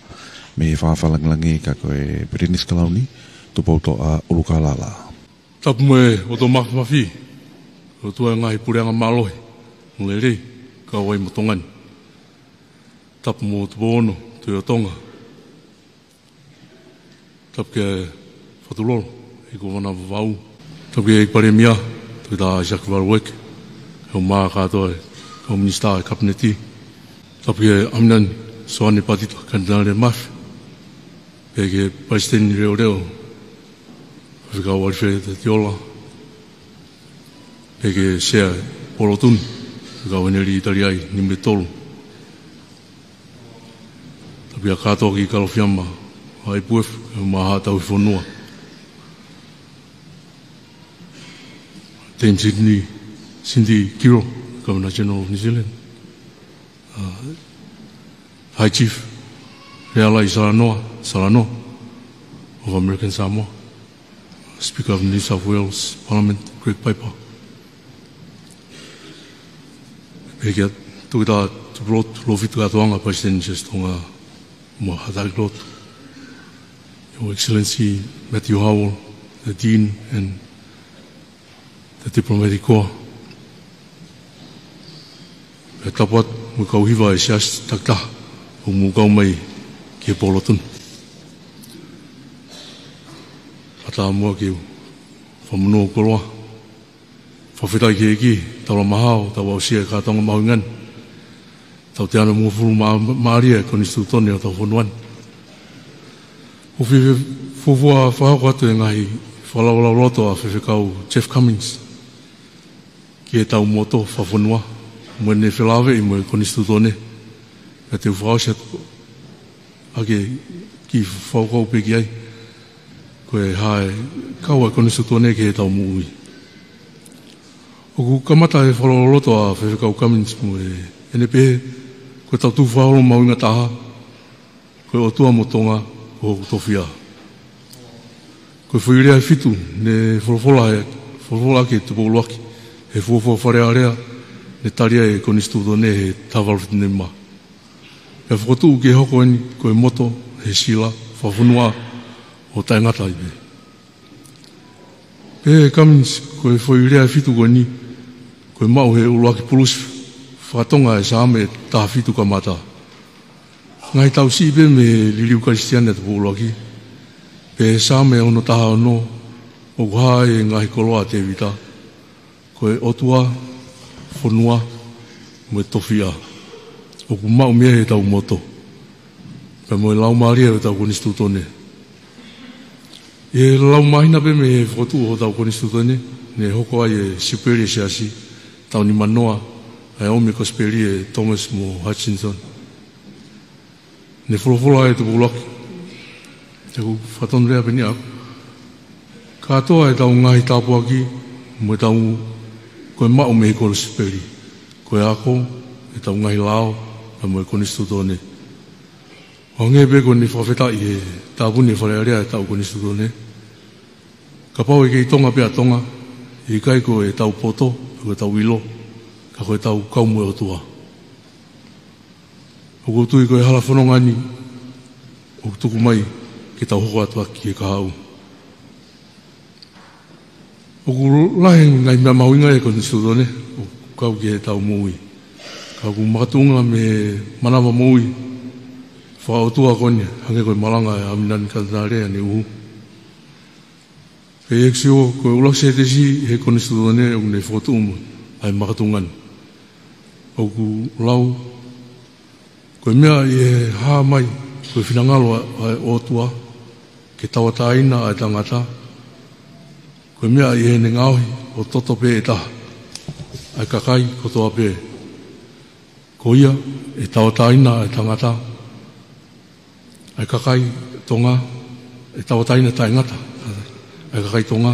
me fa falanglangi ka ko e Brinis Kalauni tu poto a ulukalala tap me o to mafi o tu ngai pureanga maloi mulere ka wai motongan tap mo tu bono tu tonga tap ke fatulol e ko wana vau tap ke pare mia tu da Jacques Valwek o ma ka to o minister kabineti tap ke amnan soani patito kandale maf e ke paisten reo Fika warfe te tiola e ke sea polotun fika weneri italiai nimbe tolu tapi a kato ki kalofiama ai puef maha tau fonua Dame Cindy Kiro Governor General of New Zealand High Chief Reala Salano of American Samoa Speaker of New South Wales Parliament Greg Piper Pegia tuida rot lofitu atuanga President Tonga mo hadak lot Your Excellency Matthew Howell the Dean and the Diplomatic Corps Tapat mukauhiva e sias takta o mukau mai ke polotun Ata mua ki whamuno koroa. Whawhitai ki eki, tau mahao, tau au sia kātonga maungan. Tau te ana mua furu maaria koni stutone o tau whanuan. O fufua whahako atu e ngahi whalawala roto a whiwhikau Jeff Cummings. Ki e tau moto whawhanua. Mwene whilawe i mwe koni stutone. E te whaosia ake ki whawakau peki ai. Koe hae kaua koni stutone ke tau mui. O ku kamata e whalawaloto a whiwhikau Cummings mo ene pehe koe tau tūwhaholo mauinga taha koe o tua motonga ko tofia. Koe whuirea fitu ne wholofola ke tupoluaki he fuafua wharearea ne taria e koni stutone he tawalwhitine ma. E whakotu ke hoko eni koe moto he sila whawhunua o tai ngata i pe. Pe Cummings koe whairea fitu koe ni koe mau he uluaki pulusi whakatonga e saame e taha fitu ka mata. Ngai tau si pe me liliu Kristiane te uluaki. Pe saame ono taha ono o kuha e ngahi koloa te vita. Koe otua, whanua, me tofia. O ku mau mea he tau moto. Pe moe lau maria e tau koni stutone. E lau mahina pe me whotu o tau koni stutone. Ne hoko ai e Superior Siasi. Tau ni manoa. Ai omi kosperi e Thomas mo Hutchinson. Ne wholofola e te pulaki. Te ku whaton rea peni aku. Katoa e tau ngahi tāpuaki. Mo e tau koe mau me kore Superi. Koe ako e tau ngahi lao. Ka mo e koni stutone. O ngepe ko ni whawhetai e tāpuni wharearea e tau koni stutone. Ka pau e kei tonga pia tonga. I kai ko e tau poto, ko e tau ilo. Ka ko e tau kaumu e o tua. O ko tui ko e hala whanongani. O tuku mai ke tau hoko atua ki e kahau. O ko lahe ngai mea mauinga e koni stutone. O kau ki e tau mui. Ka ku makatunga me manawa mui. Whaotua kone, hange koe malanga e aminan katanarea ne uhu. E eksio, koe ulakse te si, he kone stutone o ne whotumu, ai makatungan. O ku lau, koe mea i e haa mai, koe whinangalo ai otua, ke tawataina ai tangata. Koe mea i e ne ngauhi, o toto pe e taha, ai kakai kotoa pe. Ko ia, e tawataina ai tangata, ai kakai tonga e tawataina tai ngata ai kakai tonga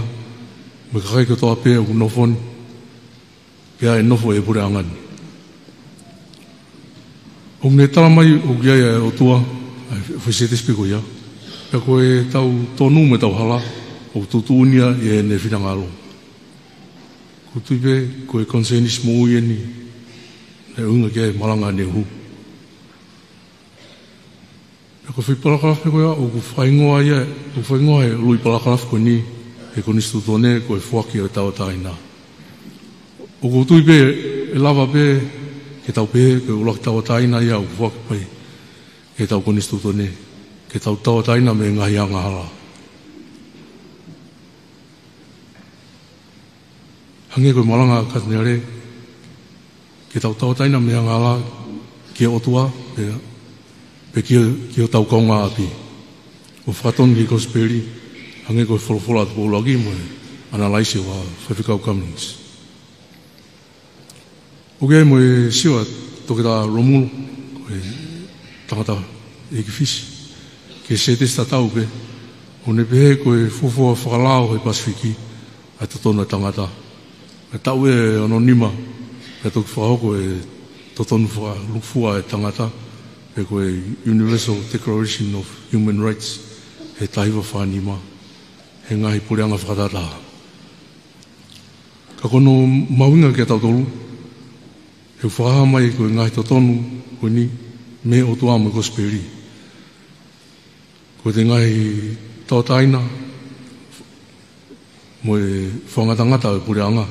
me kakai ko toa pe o nofon pia e nofo e pure angan o me tala mai o kia e o tua ai whisete spiko ia e ko e tau tonu me tau hala o tutuunia e ne whirangalo Kutui be koe konsenis mo ieni. Ne unga kia malanga ne hu. Ko whi palakalaf koe a, o ku whaingoa ia, ku whaingoa e lui palakalaf koe ni, e konistu tone koe whuaki o tau taina. O kutui be, e lava be, ke tau pe, ke ulaki tau taina ia, o whuaki pai, ke tau konistu tone, ke tau tau taina me ngahi anga hala. Hange koe malanga katneare, ke tau tau taina me anga hala, ke otua, pe kia tau kaunga api. O whakaton ki kosperi, hange koe wholofola atu pōlagi mo e analyse wa whawhikau kamnings. O kei mo e siwa toke ta Romulo, koe tangata eki fisi, ke se testa tau pe, o ne pehe koe fufua whakalao he Pasifiki, a totona tangata. E tau e anonima, e toki whahoko e totonu whakalufua e tangata, e koe Universal Declaration of Human Rights, he tahiwa whanima, he ngahi pureanga whakatata. Ka kono mawinga kia tau tolu, he whaha mai koe ngahi totonu, koe ni me o tua mo kosperi. Koe te ngahi tau taina, mo e whangatangata e pureanga,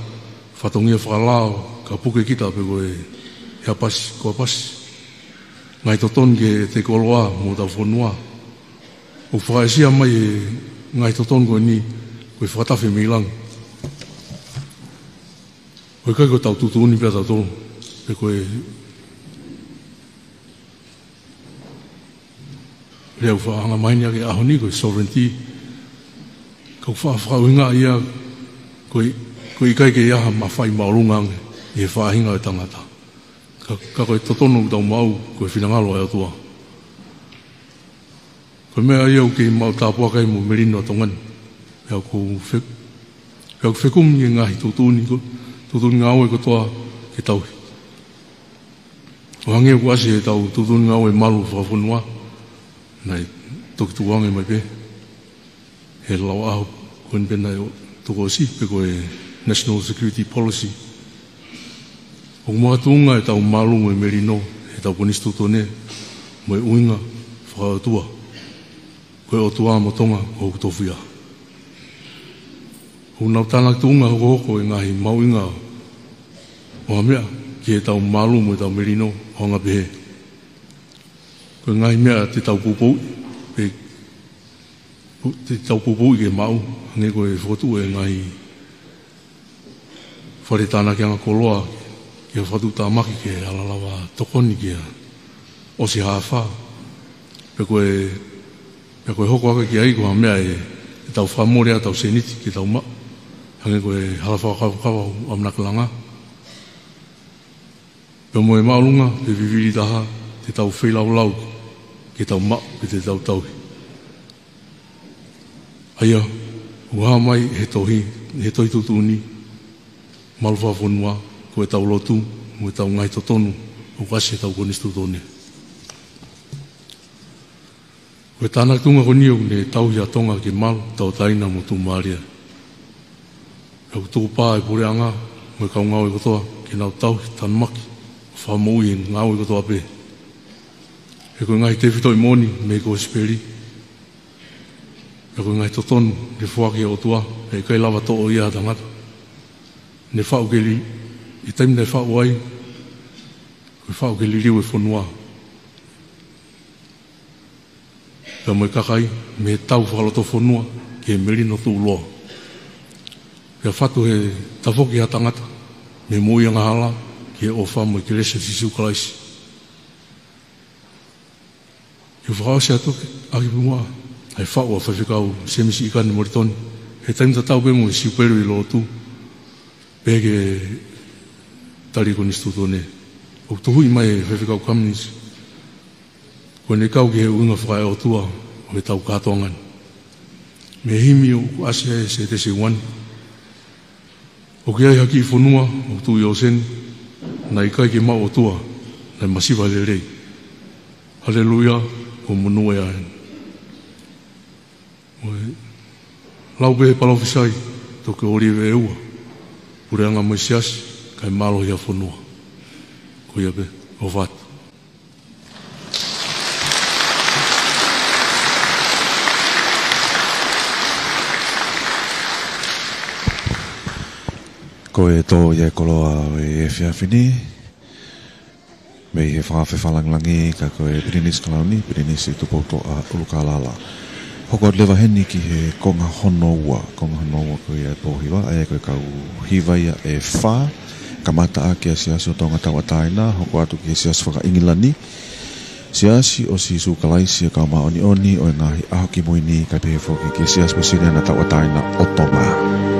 whatongia whakalao, ka puke kita pe koe hea pasi, koa pasi. Ngai toton ke te koloa mo tau whanua. O whaesia mai e ngai toton koe ni, koe whakatawhi milang. Koe kai koe tau tutuni pia tau tolu, pe koe reu whaanga maini ake ahoni koe sovereignty. Kau whakauhinga ia, koe ikai ke iaha mawhai maurungange, i he whaahinga e tangata. Ka koe totonu tau mau, koe whinangalo e atua. Koe mea iau ke mau tāpua kai mo merino tongan. Pea ko whekum i ngahi tutuni ngā oe kotoa ke tauhi. O hange ku ase e tau tutuni ngā oe malu whawhunua. Nei toki tuange mai pe. He lau aho koen pena e toko si, pe koe National Security Policy. O mga tunga e tau malu mo e merino, e tau konistu tone, mo e uinga, whakautua. Koe o tua mo tonga, o kutowhia. O nau tānak tunga hoko e ngahi mauinga, o hamea, ki e tau malu mo e tau merino, o ngā pehe. Koe ngahi mea te tau pupou, te tau pupou i ke mau, hange koe whotu e ngahi whare tāna ki anga koloa, ki a whatu tā maki ke alalawa tokoni ki a osi hawha. Pe koe hoko aka ki ai koha mea e tau whamorea tau seniti ki tau ma. Hange koe halawha kawa amnakalanga. Pe mo e maulunga, pe viviri taha, te tau whelaulau ki tau ma, pe te tau tauhi. Aia, uha mai he tohi, he tohi tutuni, malwha whanua, koe tau lotu, mo e tau ngai totonu, o kase tau konistu tone. Koe tānak tunga konio, ne tau hia tonga ke mal, tau taina mo tu maria. E ku tōku pā e pure anga, mo e kau ngau e kotoa, ke nau tau tan maki, whamou i ngau e kotoa pe. E koe ngai te whito i moni, me koe speri. E koe ngai totonu, ne whuake o tua, e kai lava to o ia tangata. Ne whau ke li, i taimi nei whau ai, koe whau ke li riu e whanua. Pea mo e kakai, me tau whakaloto whanua, ke merino tū loa. Pea whatu he tafoki ha tangata, me mui anga hala, ke ofa mo i kerese sisu kalaisi. Ke whakawase atoke, aki pumua, hai whau a whawhikau, semisi ikani moritoni, he taimi ta tau pe mo i siuperu i loo tū, pe ke tari konistu tone. O tuhui mai e whewhikau kamnis. Koe ne kau ki he unga whakae o tua o he tau kātoangan. Me himi o ase se te se wani. O ki ai haki i whanua o tui o sen, na ikai ki mau o tua, na masiwa le rei. Haleluia, o monua e ahen. Lau pehe palawhisai, toke oriwe e ua. Pureanga Moisias, kai malo ia whanua. Ko ia be, o watu. Ko e tō ia koloa e whiawhini. Me he whawhi whalanglangi ka ko e Pirinis Kalauni, Pirinis i tupoto a Ulukalala. Hoko at lewa heni ki he konga honoua ko ia pōhiwa, e koe kau hiwaia e whā, ka mata a kia siasi o tonga tawa taina, hoko atu ki siasi whaka ingilani. Siasi o si sukalaisi ka maoni oni o ngahi aho ki muini ka pehe whoki ki siasi mo sine na tawa taina o tonga.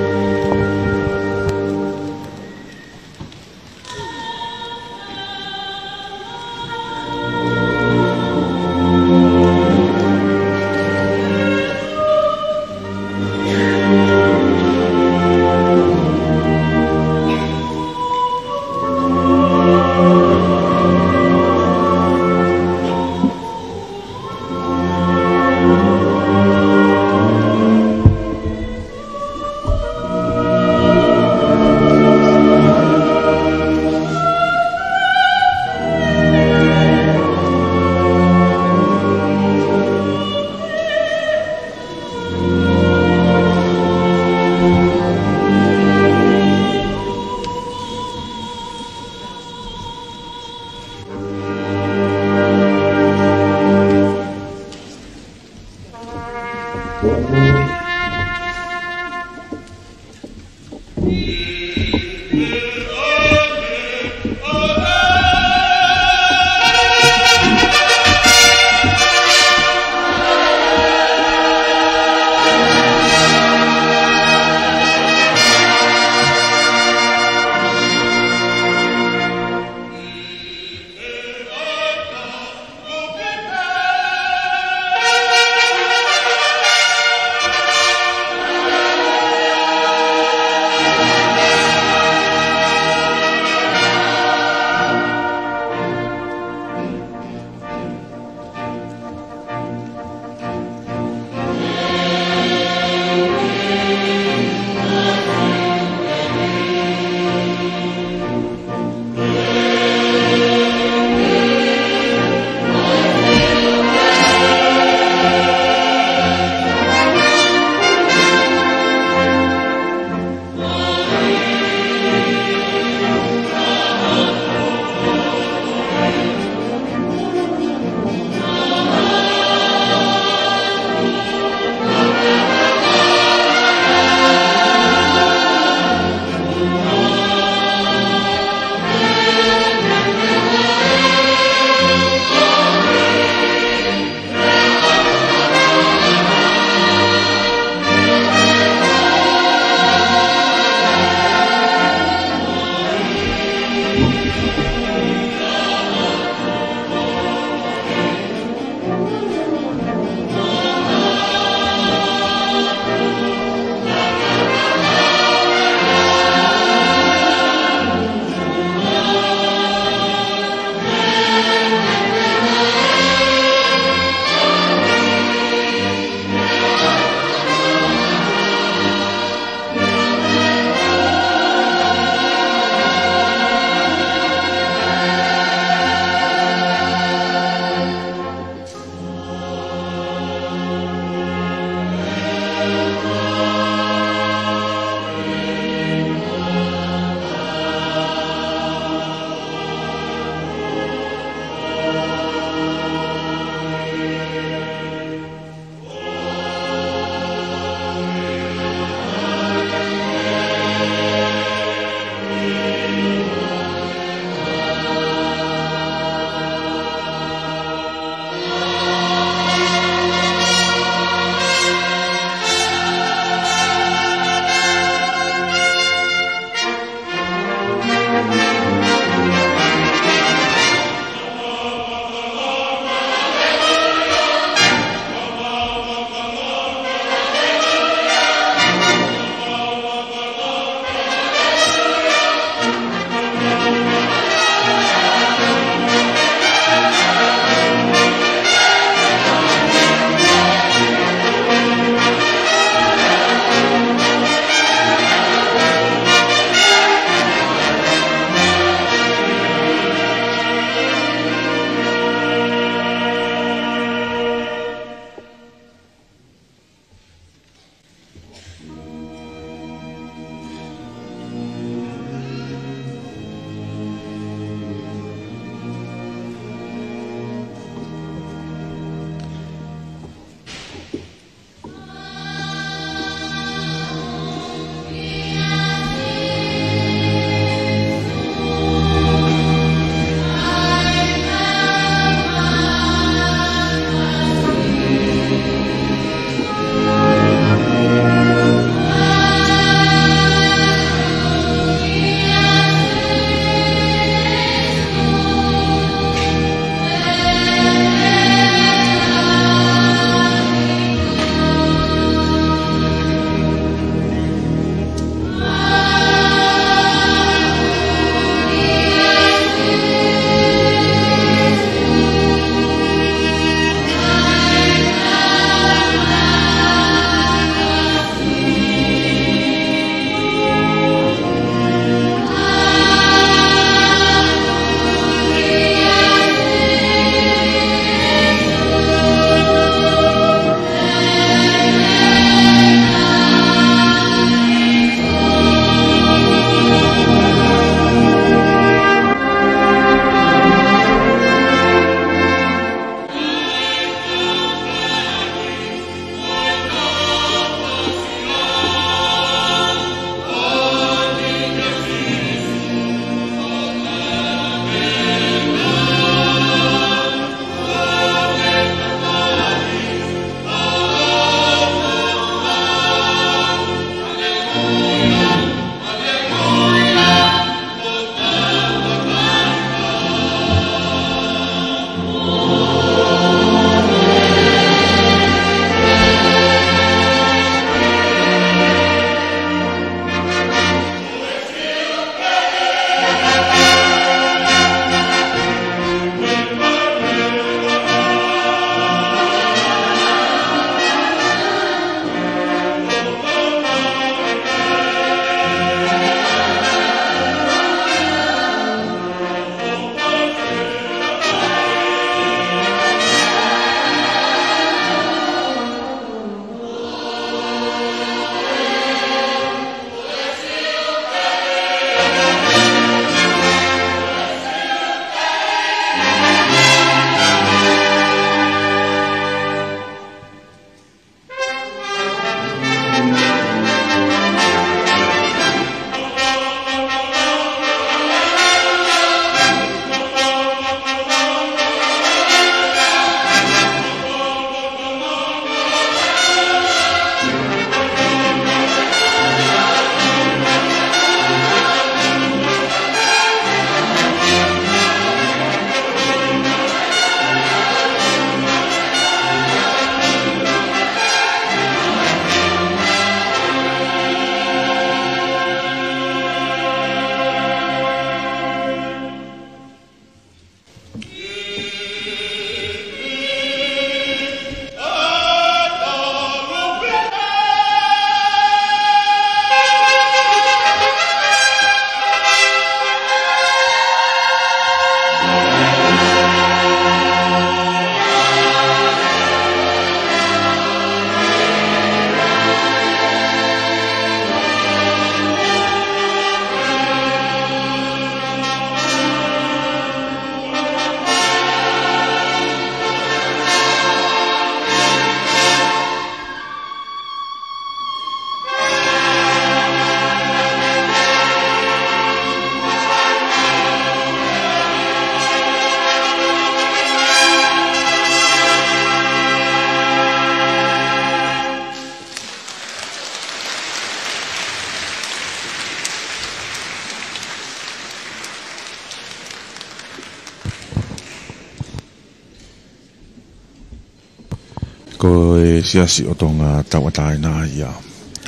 ko e siasi o tonga tawatai na ia.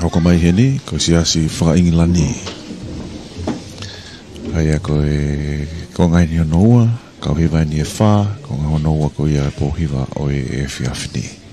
Hoko mai heni ko siasi whakaingilani. Haya ko e ngai ni honoua, kau hiwa ni e wha, ko ngā honoua ko ia po hiwa o e whiawhini.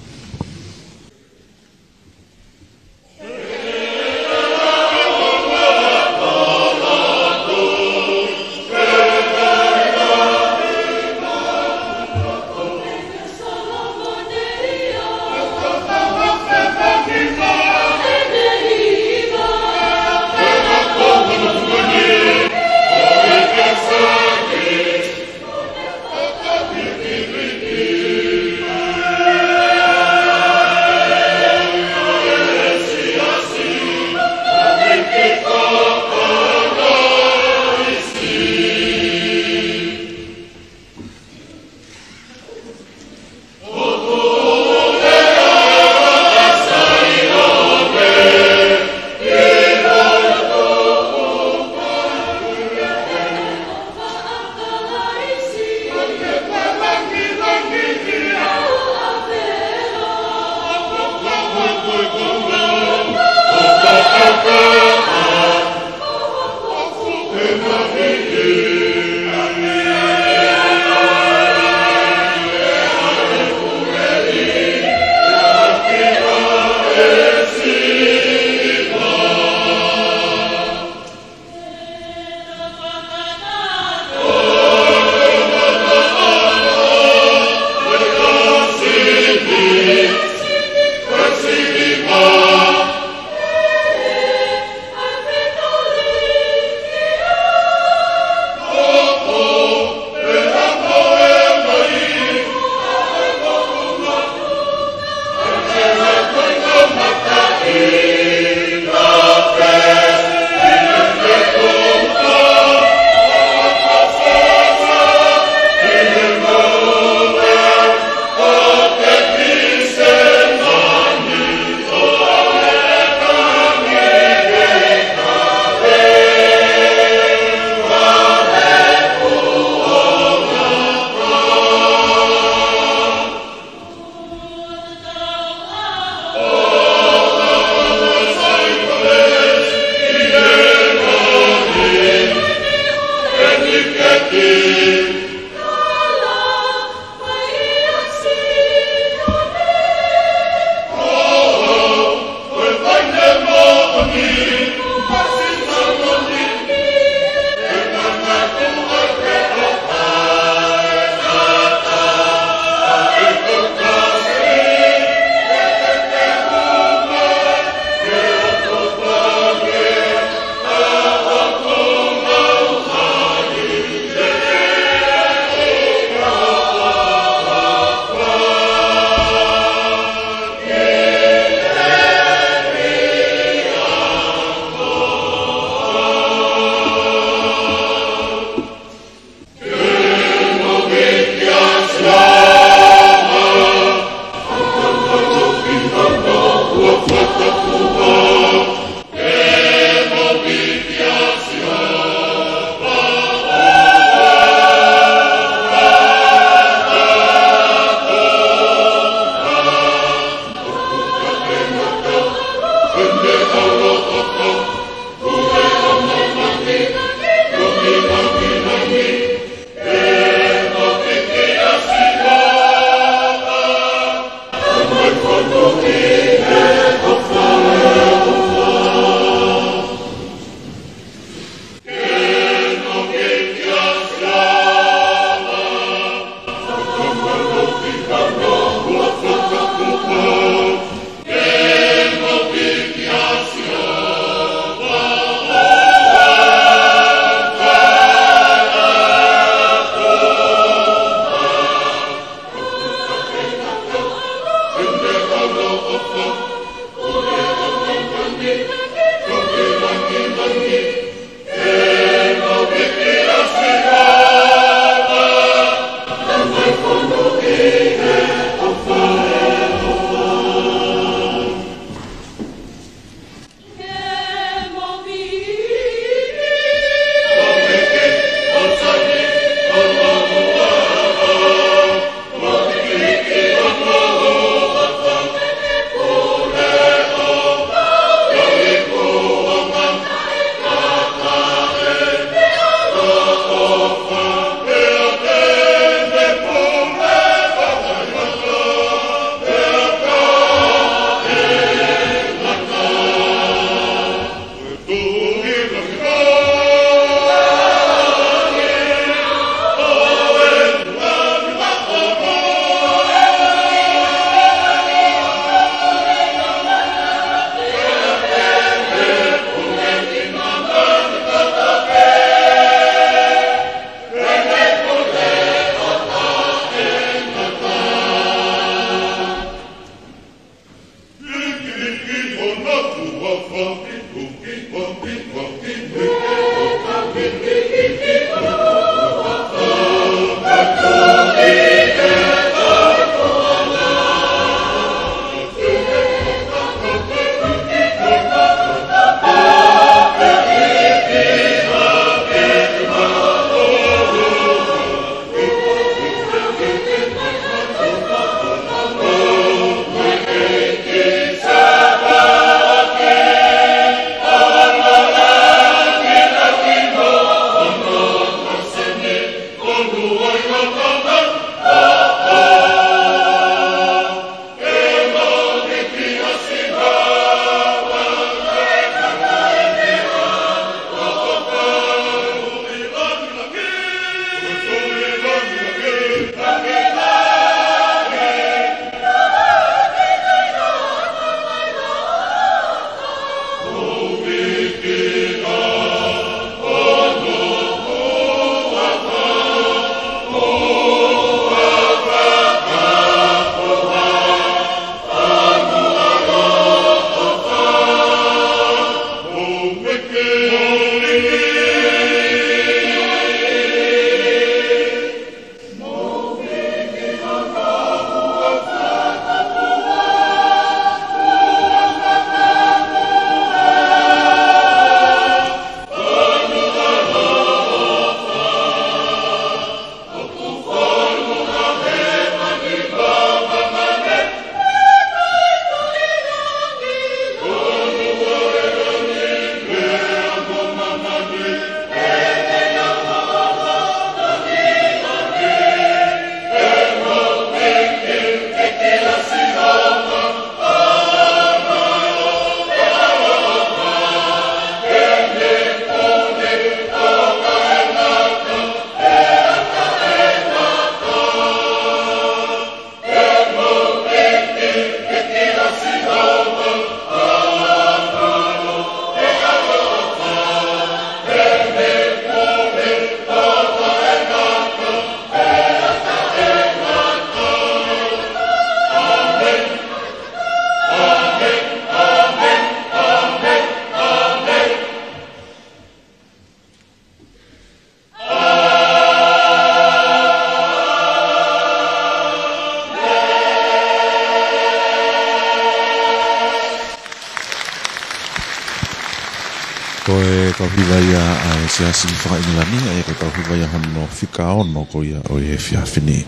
ia ai se asi whakainglani ai ko tau hiwa ia hono whika ono ko ia o e whiawhini.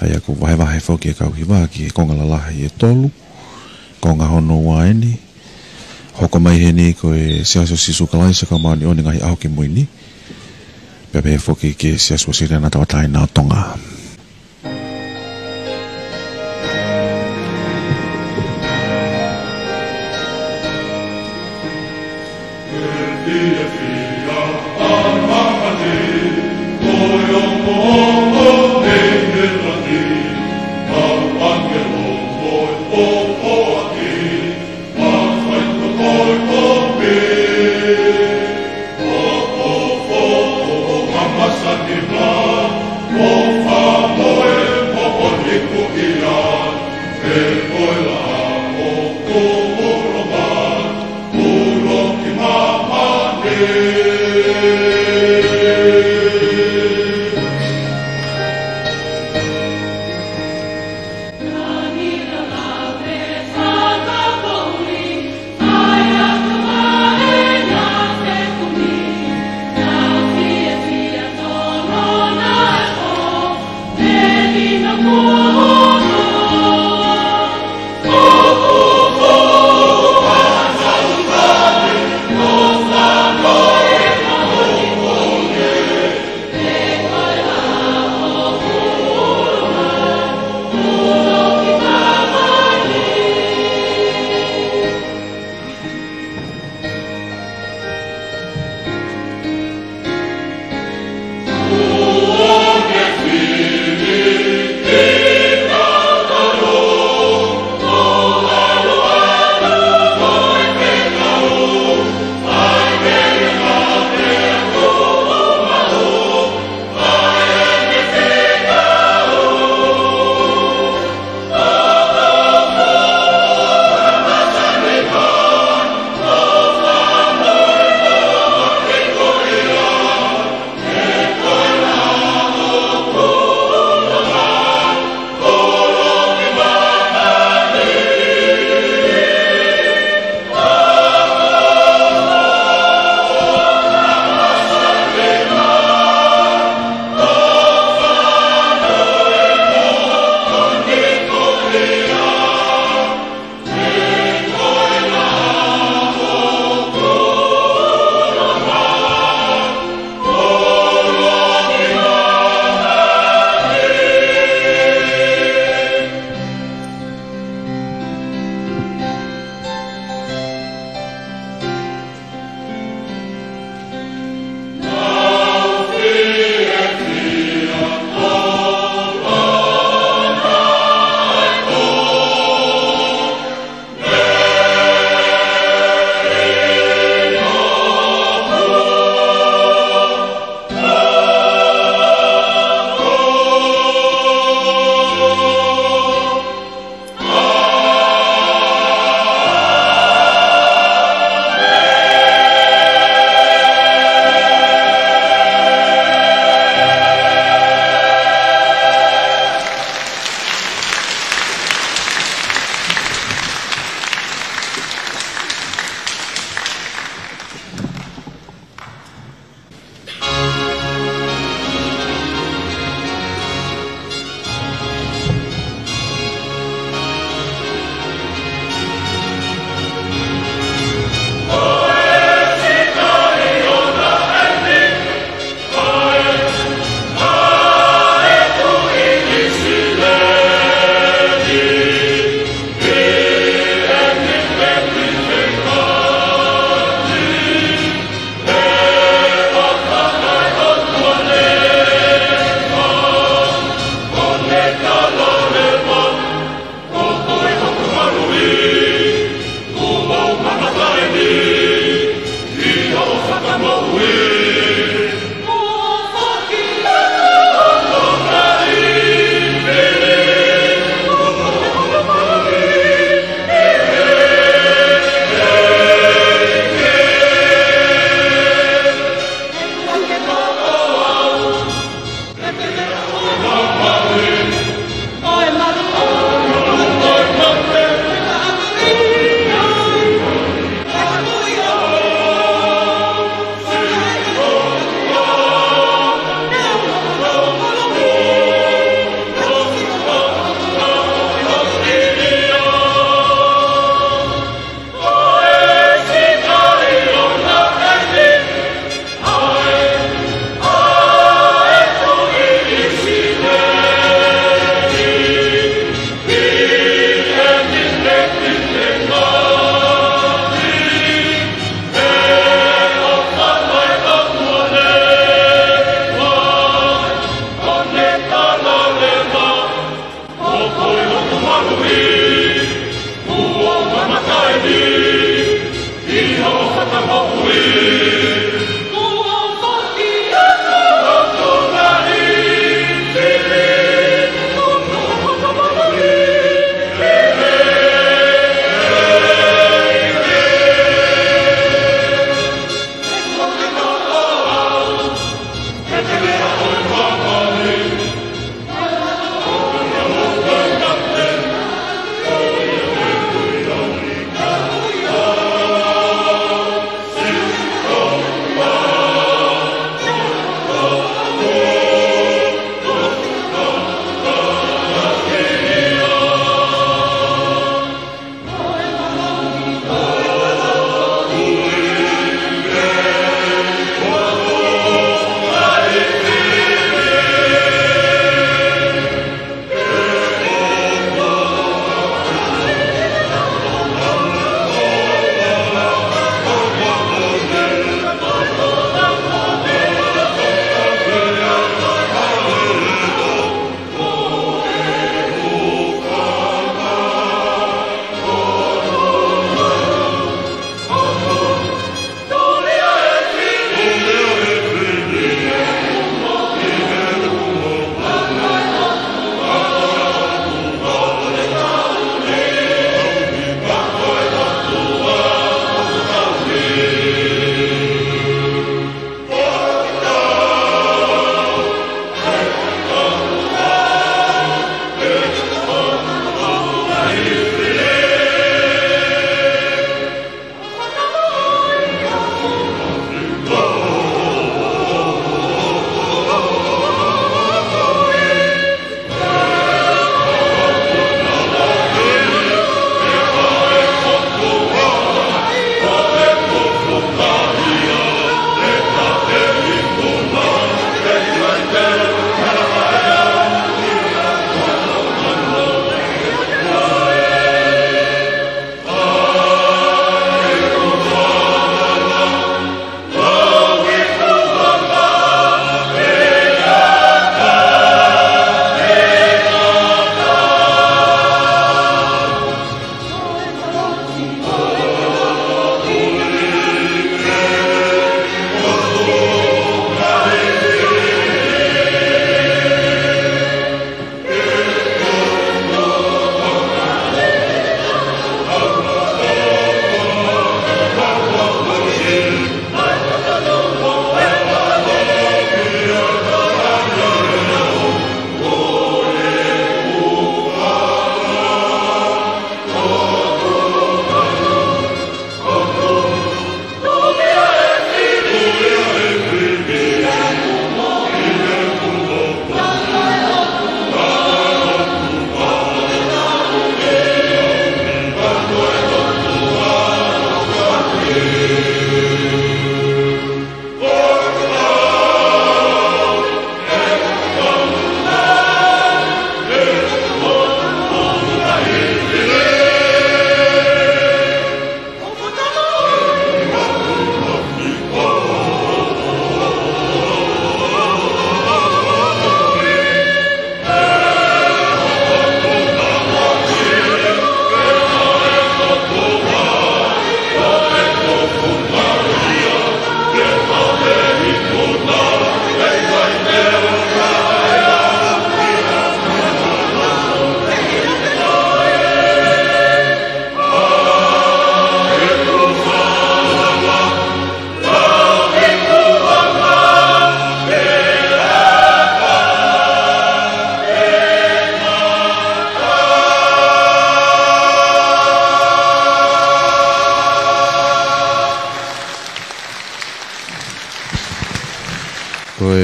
Ai ko wahe whauki e kau hiwa ki e konga lalahi e tolu, konga hono waeni, hoko mai heni ko e siaso sisu kalai sa kamani o ni ngai au ki muini, pepe e whoki ke siaso sirena tawatai nao tonga.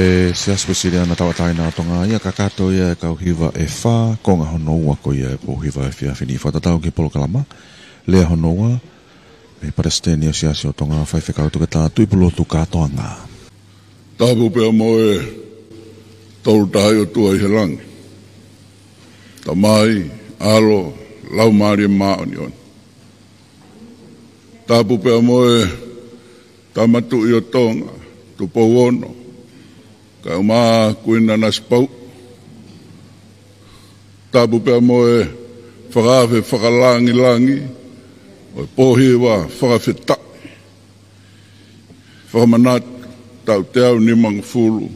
pe sia spesialia na tawatai na tonga ia kakato ia kau hiva e fa konga honoa ko ia po hiva e fia fini fa tatau ki polo kalama le honoa me palestina sia sia tonga fa fe kau to ta tu polo tu ka tonga tabu pe moe tol tai o tu ai helang tamai alo lau mari ma onion tabu pe moe tamatu i tonga tu powono ka ma kuina na spau tabu pe moe whakawhe whakalangi o pohiwa whakawheta whakamanat tau te au ni mangfulu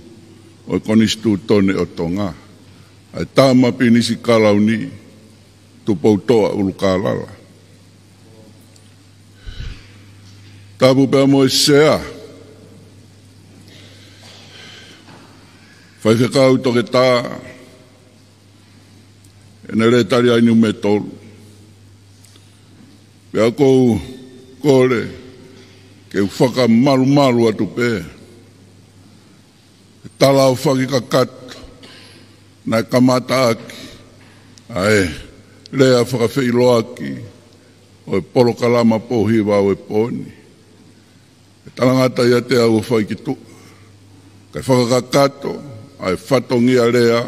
o konistu tone o tonga ai tama pinisi kalau ni tu poutoa ulukalala tabu pe moe sea fai whekau toke tā, e ne re tari ainu me tolu. Pea kou kore, ke whaka malu atu pē. Tala o whaki kakato, nai kamata aki, ae, lea whakawhilo aki, o e polo kalama pohiwa o e poni. E talangata ia te au whaki tu, kai whakakato, ai whatongia rea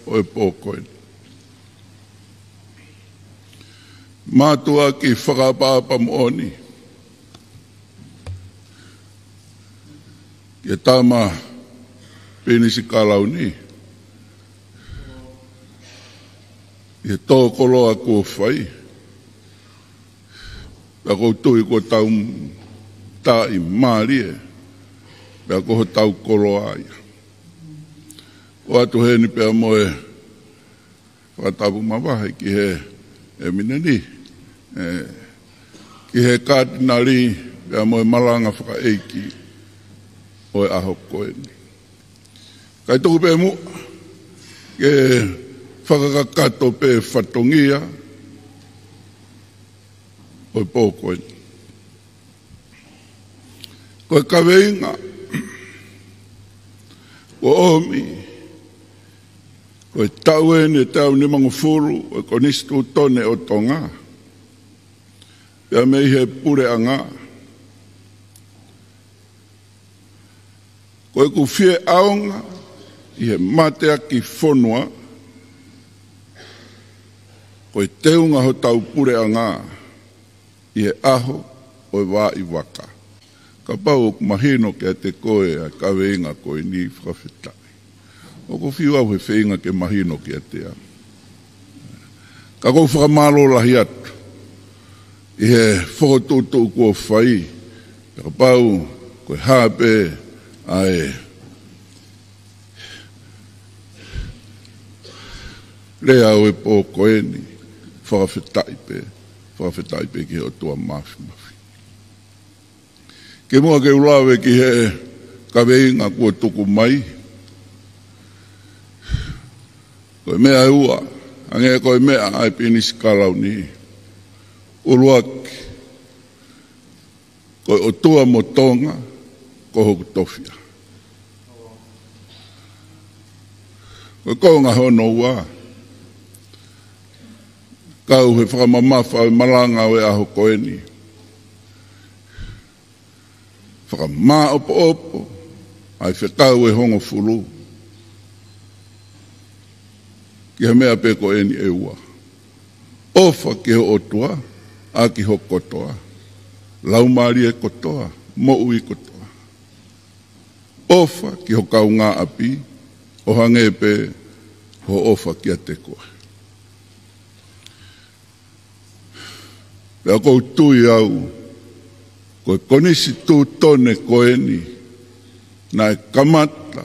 o e pōkoe. Mātua ki whakapapa mooni. Ke tama penisi kalau ni. Ke tō koloa kua whai. Pea kou tui kua tau tai maarie. Pea kou tau koloa ia. O atu he ni pea moe whakatapu mawahe ki he e mineni. Ki he kātinari pea moe malanga whakaeiki o e aho koe ni. Kai tuku pea mu ke whakakakato pe whatongia o e pōkoe ni. Koe kaweinga o omi o tau e ne tau ni mangufuru o konistu tone o tonga. Pea mei he pure anga. Koe ku fie aonga i he matea ki whonua. Koe teunga ho tau pure anga i he aho o wā i waka. Ka pau o mahino ke te koe a kaweinga koe ni whakawhetai. O ko whiu au he whenga ke mahino ki a te ang. Ka kou whakamalo lahi atu. I he whakotūtū kua whai. Ka pau koe hāpe ai. Rea o e pō koe ni. Whakawhetai pe. Whakawhetai pe ki he o tua mafi. Ke mua ke ulawe ki he kaweinga kua tuku mai. Koe mea ua, ange koe mea ai pinisi kalau ni. Uluaki. Koe o tua mo tonga, ko hoku tofia. Koe konga hono ua. Kau he whakamamafa o malanga o e aho koe ni. Whakamā opo, ai whekau e hongo fulu. Ki he mea pe ko eni e ua. Ofa ki ho otua, a ki ho kotoa. Laumari e kotoa, mo ui kotoa. Ofa ki ho kaunga api, o hange pe ho ofa ki a te koe. Pea kou tui au, koe konisi tū tone ko eni, na e kamata,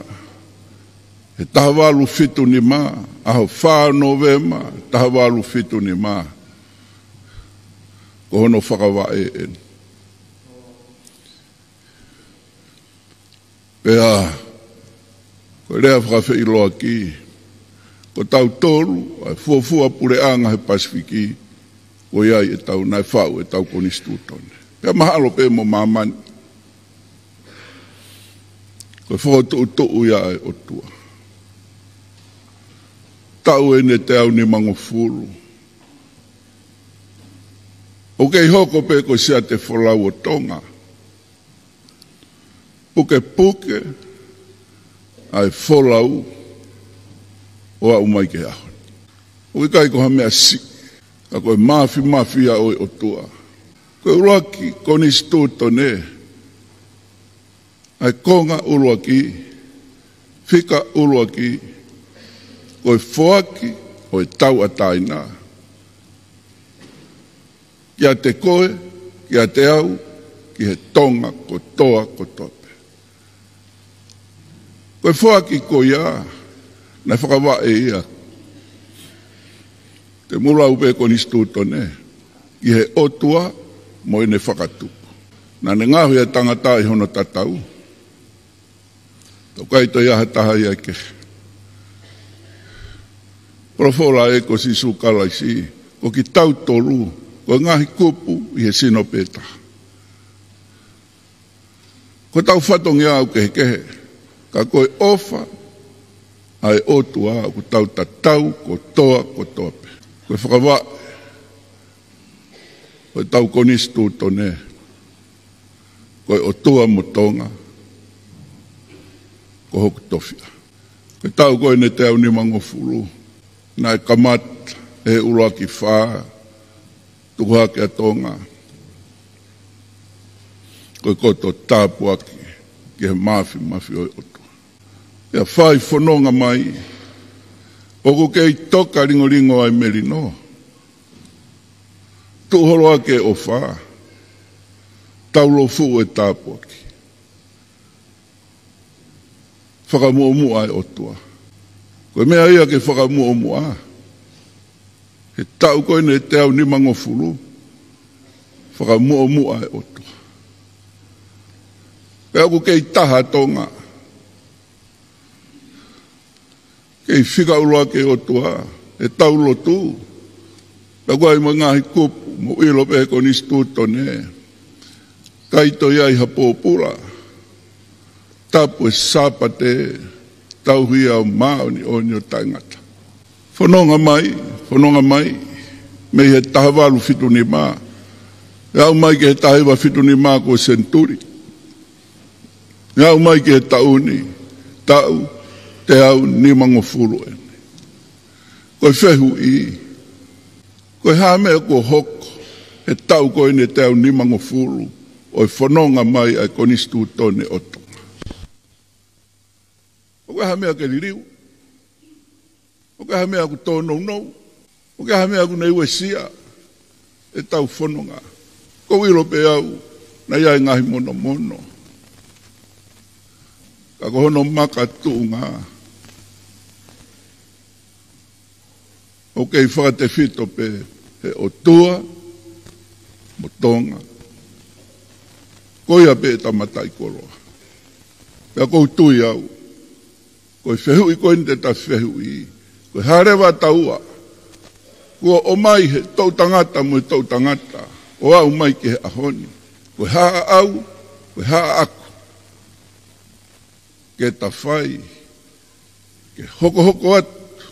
he tahawalu fitu ni maa, aho wha novema, tahawalu fitu ni maa. Ko hono whakawa e en. Pea, ko rea whakawhi iloa ki, ko tau tolu, ai fuafua pure anga he Pasifiki, ko iai e tau nai whau e tau konistu tone. Pea mahalo pe mo mamani. Koe whakatu ia e o tua. Tau e ne te au ni mangofuru. O kei hoko pe ko sea te wholau o tonga. Puke puke ai wholau o au mai ke aho. O kai ko ha mea si. A koe mafi a oi o tua. Koe uruaki koni stuto ne. Ai konga uruaki. Fika uruaki. Koe foaki o tau a taina. Kia te koe, kia te au, ki he tonga ko toa ko tope. Koe foaki ko ia, na whakawa e ia. Te mula upe ko nistuto ne, ki he otua mo ine whakatupu. Na ne ngahu ia tangata i hono tatau. Tau kai to ia hataha ia ke. Profola e ko si sukala si, ko ki tau tolu, ko ngahi kupu i he sino peta. Ko tau whatongi au kehe, ka koe ofa, ai otua, ko tau tatau, ko toa, ko tope. Koe whakawa, koe tau konistu tone, koe otua motonga, ko hoku tofia. Koe tau koe ne te au ni mangofuru, na e kamat e uloa ki whaa, tuha ke atonga. Koe koto tāpuaki, ki he mafi oi otu. Ia whai whanonga mai, oko kei toka ringo ai merino. Tuhoroa ke o whaa, taulo fu e tāpuaki. Whakamuomu ai otua. Koe mea ia ke whakamuomu a. He tau koe ne te au ni mangofuru, whakamuomu ai otua. Pea ku kei taha tonga, kei whika uloa ke otua, he tau lotu, pea ku ai mo ngahi kupu, mo ilo pe ko nistuto ne, kaito iai hapopura, tapu e sapate, tau hui au mao ni onyo tangata. Whanonga mai, mei he tahawalu fitu ni maa. Iau mai ke he tahiwa fitu ni maa ko senturi. Iau mai ke he tauni, tau, te au ni mangofuru ene. Koe whehu i, koe hame ko hoko, he tau koe ne te au ni mangofuru, oi whanonga mai ai konistu tone otonga. Koe hame ke liriu. O ka hamea ku tōnou nou. O ka hamea ku nei wesia. E tau whanonga. Ko wiro pe au. Na iai ngahi mono. Ka kohono maka tuunga. O kei whakate whito pe. He o tua. Motonga. Koia pe tamatai koroa. Pea kou tui au. Koi whehu i koe te ta whehu i. Koe harewa taua, kua o mai he tau tangata mo tau tangata, o au mai ki he ahoni. Koe haa au, koe haa aku. Ke ta whai, ke hoko atu,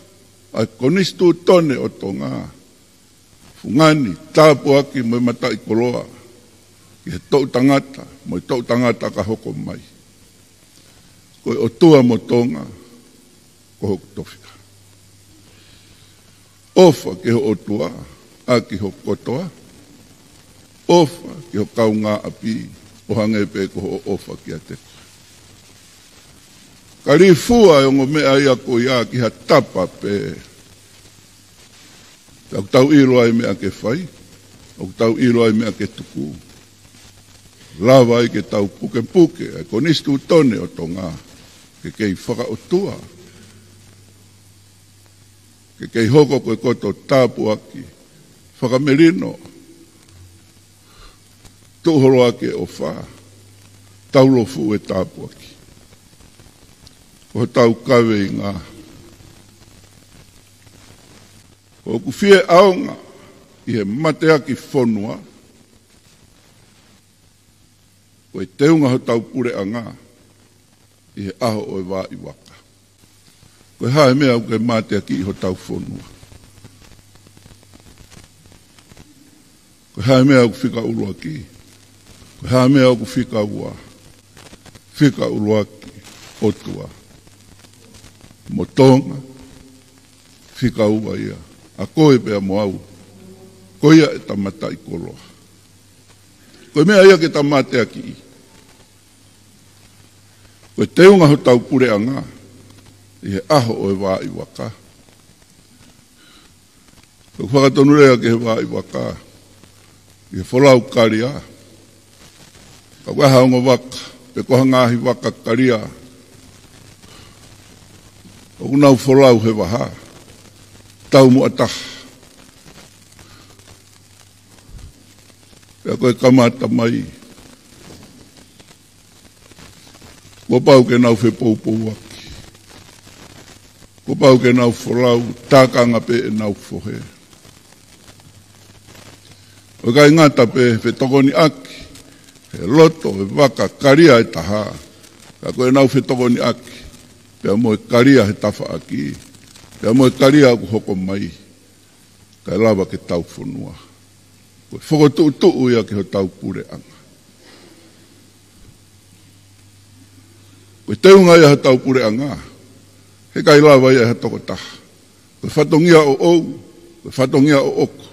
ai konistu tone o tonga. Fungani, tāpu aki mo matai koloa, ki he tau tangata, mo tau tangata ka hoko mai. Koe o tua mo tonga, ko hoko tofika. Ofa ke ho otua, a ki ho kotoa. Ofa ki ho kaunga api, o hange pe ko ho ofa ki a te. Karifua e ngo mea ia ko ia ki ha tapa pe. Tau ilo ai mea ke whai, o tau ilo ai mea ke tuku. Lava ai ke tau puke, ai konistu tone o tonga, ke kei whaka otua. Ke kei hoko koe koto tāpu aki, whakamerino, tuhoro ake o whā, taulo fu e tāpu aki. Ko tau kawe i ngā. Ko ku fie aonga, i he mate aki whonua, ko e teunga ho tau pure a ngā. I he aho o e wā i waka. Koe hae mea au ke mātea ki i ho tau whonua. Koe hae mea au whika urua ki. Koe hae mea au whika ua. Whika urua ki otua. Mo tonga. Whika ua ia. A koe pea mo au. Koe ia e tamata i koloa. Koe mea ia ke tamatea ki i. Koe teunga ho tau pure anga. I he aho o e wā i waka. Koe whakatonu rea ke he wā i waka. I he wholau karia. Ka waha ongo waka. Pe koha ngāhi waka karia. O unau wholau he waha. Tau mua taha. Pea koe kamata mai. Ko pau ke nau whepou aki. Ko pau ke nau wholau, tākanga pe e nau whohe. O kai ngata pe whetokoni aki. He loto, he waka, karia e taha. Ka koe nau whetokoni aki. Pea moe karia he tafa aki. Pea moe karia aku hoko mai. Kai lawa ke tau whonua. Koe whokotuu ia ke ho tau pure anga. Koe teunga ia ho tau pure anga. He kai lawa ia he toko taha. Koe whatongia o ou. Koe whatongia o oko.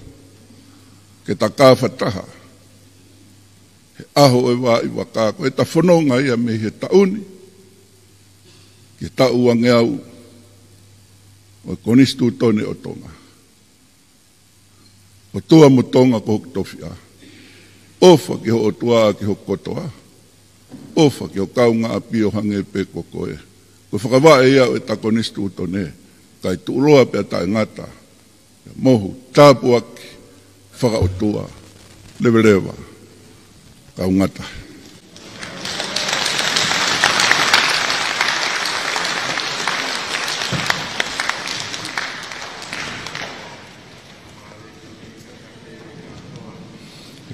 Ke ta kā whataha. He aho e wā i waka. Koe ta whanonga ia me he tauni. Ke ta uange au. O konistu tone o tonga. O tua mo tonga ko hokutowhia. Ofa ki ho o tua ki ho kotoa. Ofa ki ho kaunga api o hange pe ko koe. Ko whakawā e iau e takonistu utone. Kai tuuloa pia tae ngata. Mohu tāpu aki. Whaka o tua. Lewa. Kau ngata.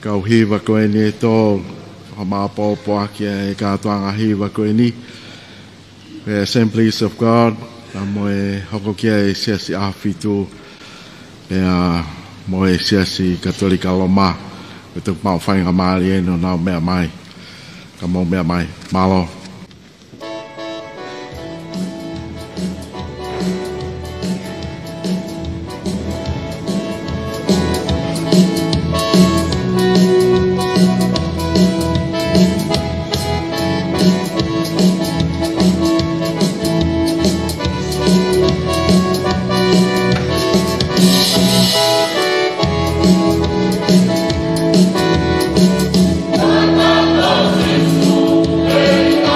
Kau hiwa koe ni e tō whamāpōpō aki e kātuanga hiwa koe ni. The Assemblies of God, ka moe hoko kia e siasi awhitu, moe siasi Katolika Loma, e tuk mau whainga maari e no nau mea mai. Ka mau mea mai. Malo. Hey!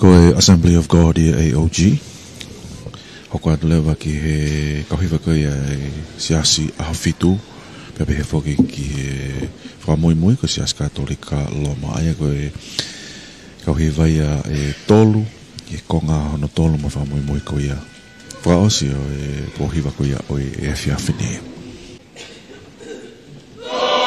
koe Assembly of God i AOG. Hoko atu lewa ki he kauhiwa koe e siasi ahafitu. Pepe he foki ki he whamui ko siasi katolika loma aia koe kauhiwa ia e tolu. I konga hono tolu ma whamui ko ia. Whaosi o e pohiwa ko ia o e awhiawhine. Bye.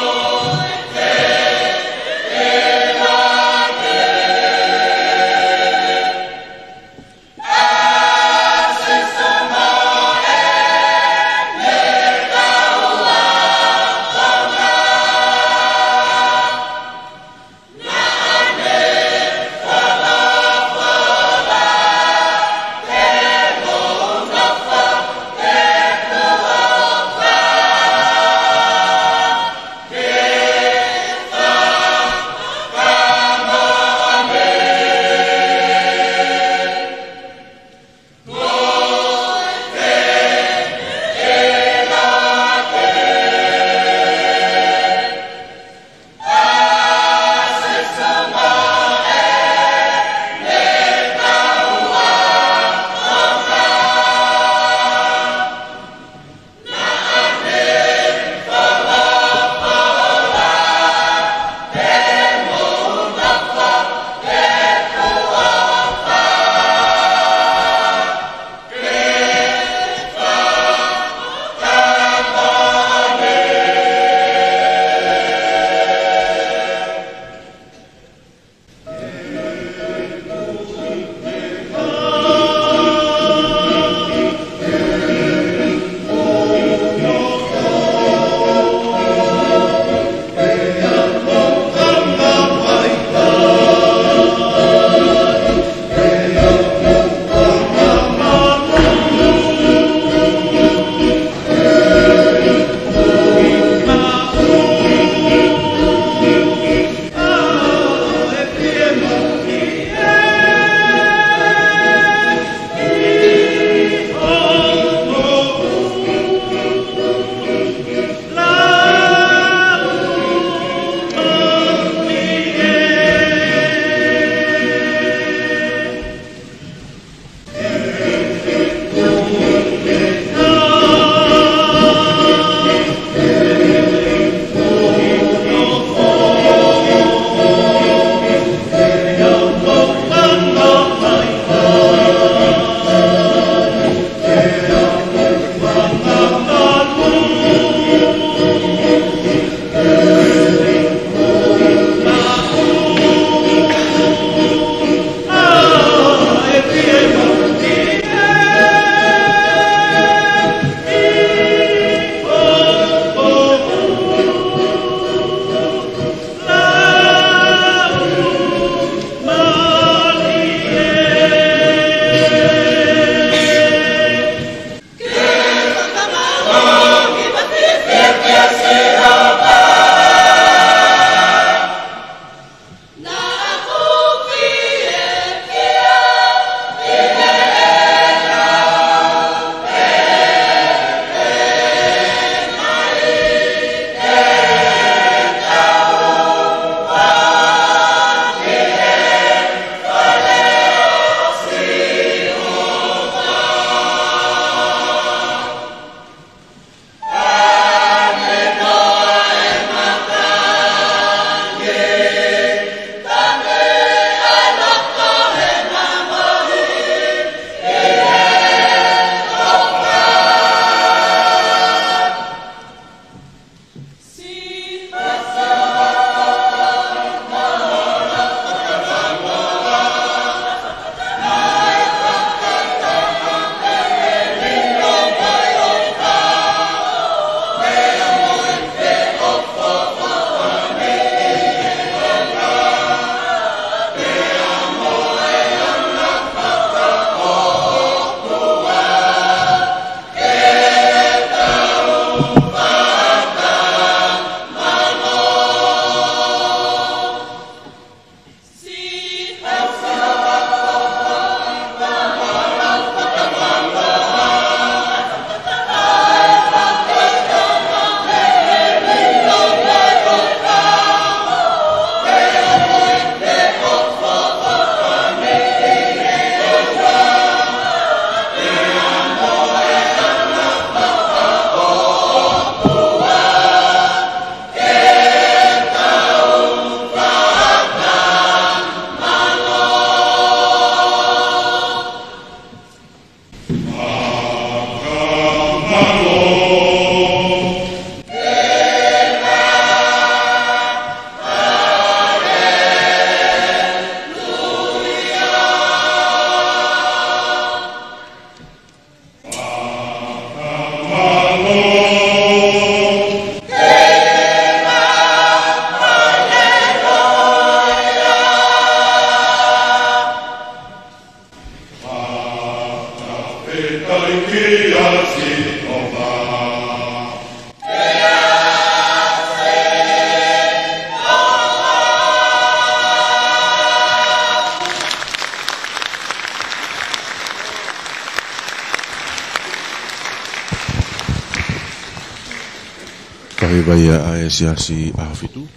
Kahibaya a siasi a fitu.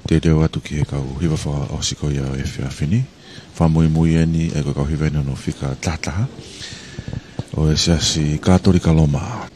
Te deo atu ki he kau hiwa wha o siko ia e whia whini. Wha mui mui eni e kau hiwena no whika tataha. O e siasi kātori kaloma.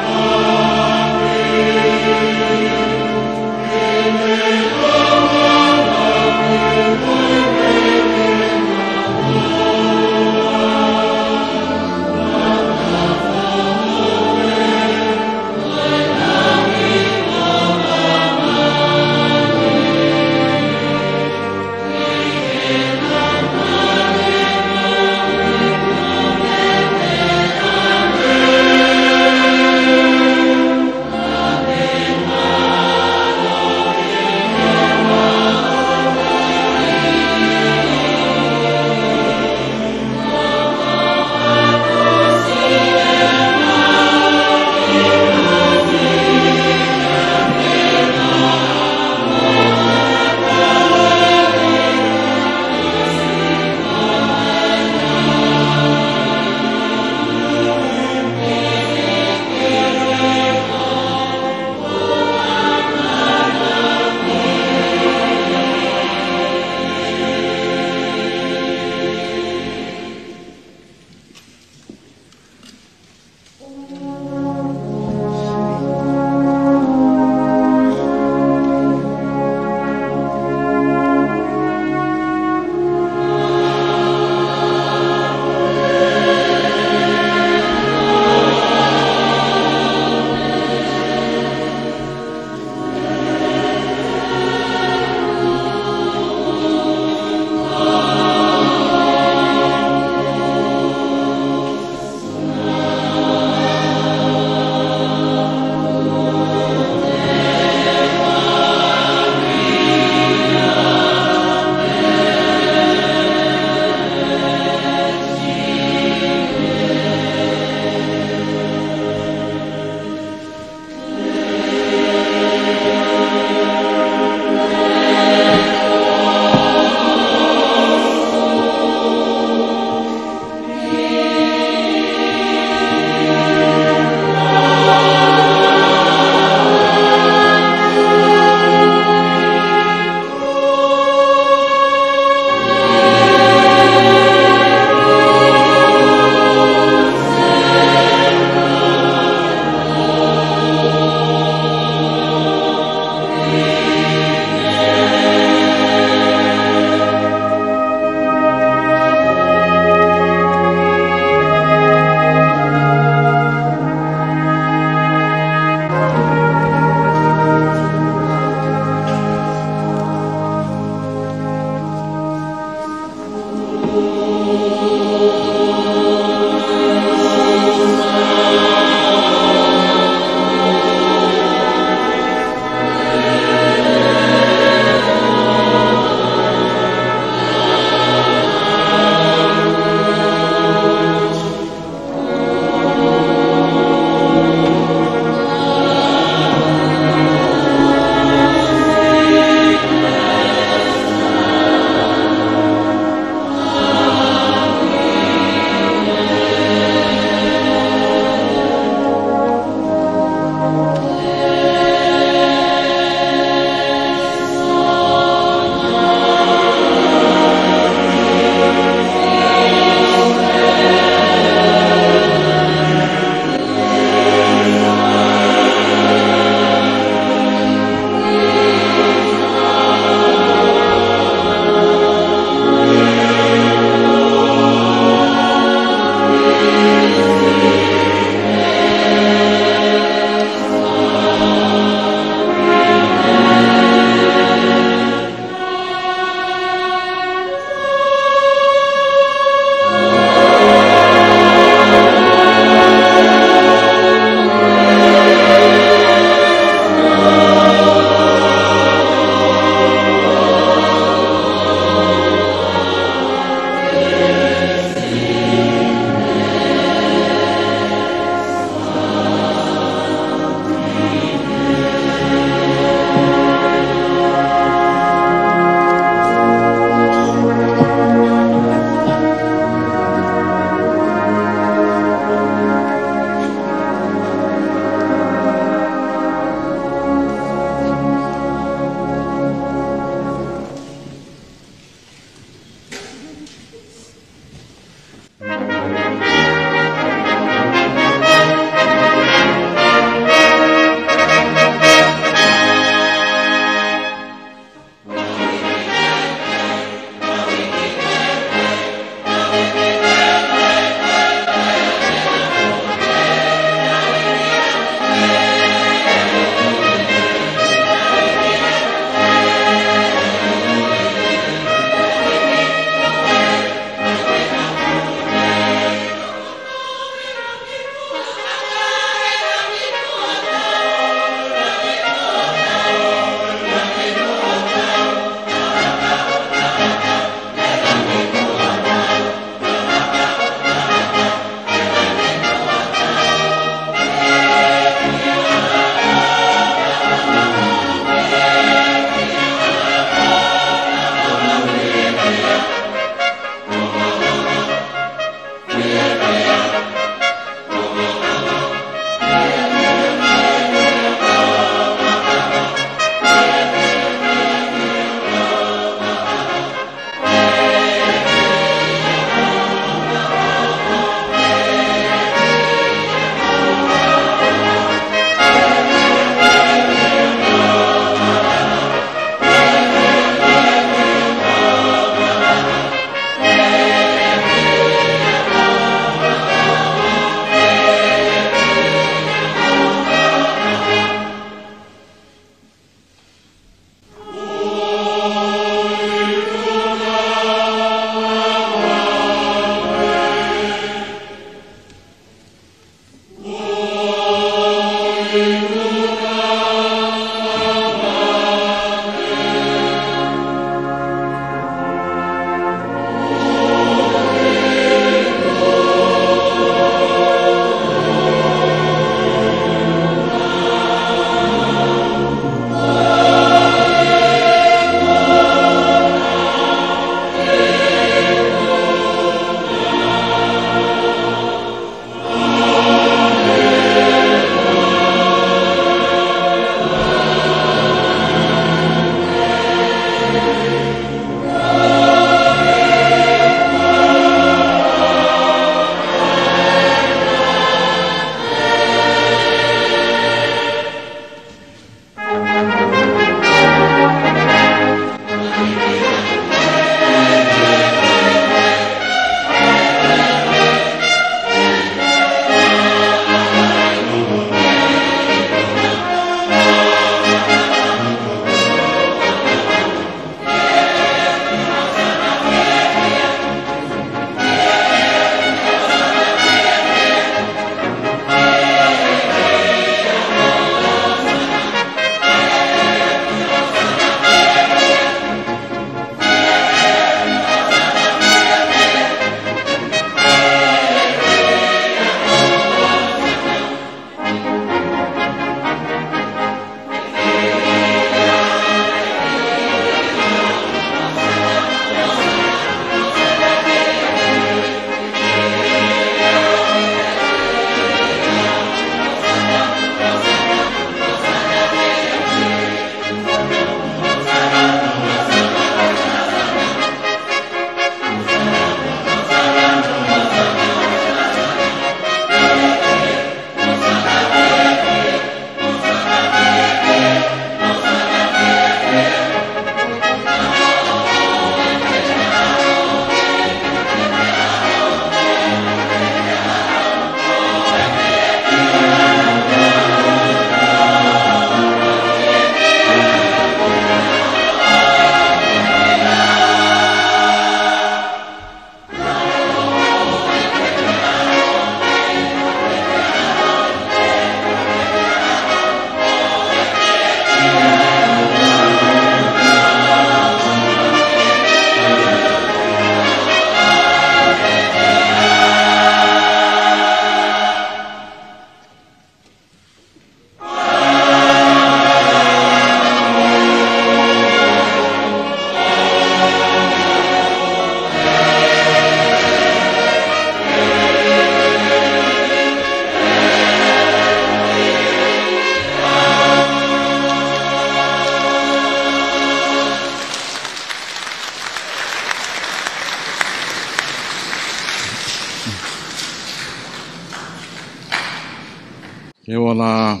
Ke wana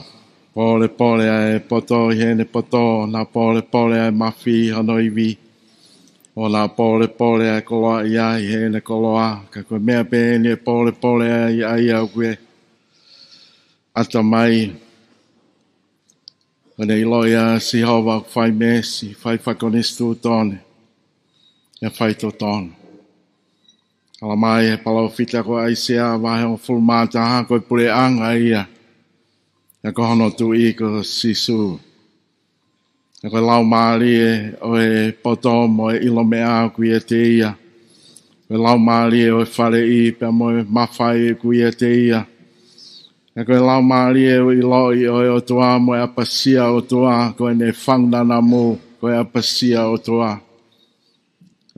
pole ai poto hene poto na pole ai mafi hono iwi. Ona pole ai koloa ia i hene koloa. Ka koe mea pēne pole ai au koe. Ata mai. Kone iloia si hawa whai mesi, whai whakonistu tone. Ia whai to tone. Kala mai e palau whita ko aisea wahe o fulmataha koe pure anga ia. Ia ko hono tu i ko sisu. Ia koe lau maari e o e poto mo e ilo mea kuia te ia. Koe lau maari e o e whare i pia mo e mawhai e kuia te ia. Ia koe lau maari e o ilo i o e o toa mo e apasia o toa. Koe ne whangnana mo koe apasia o toa.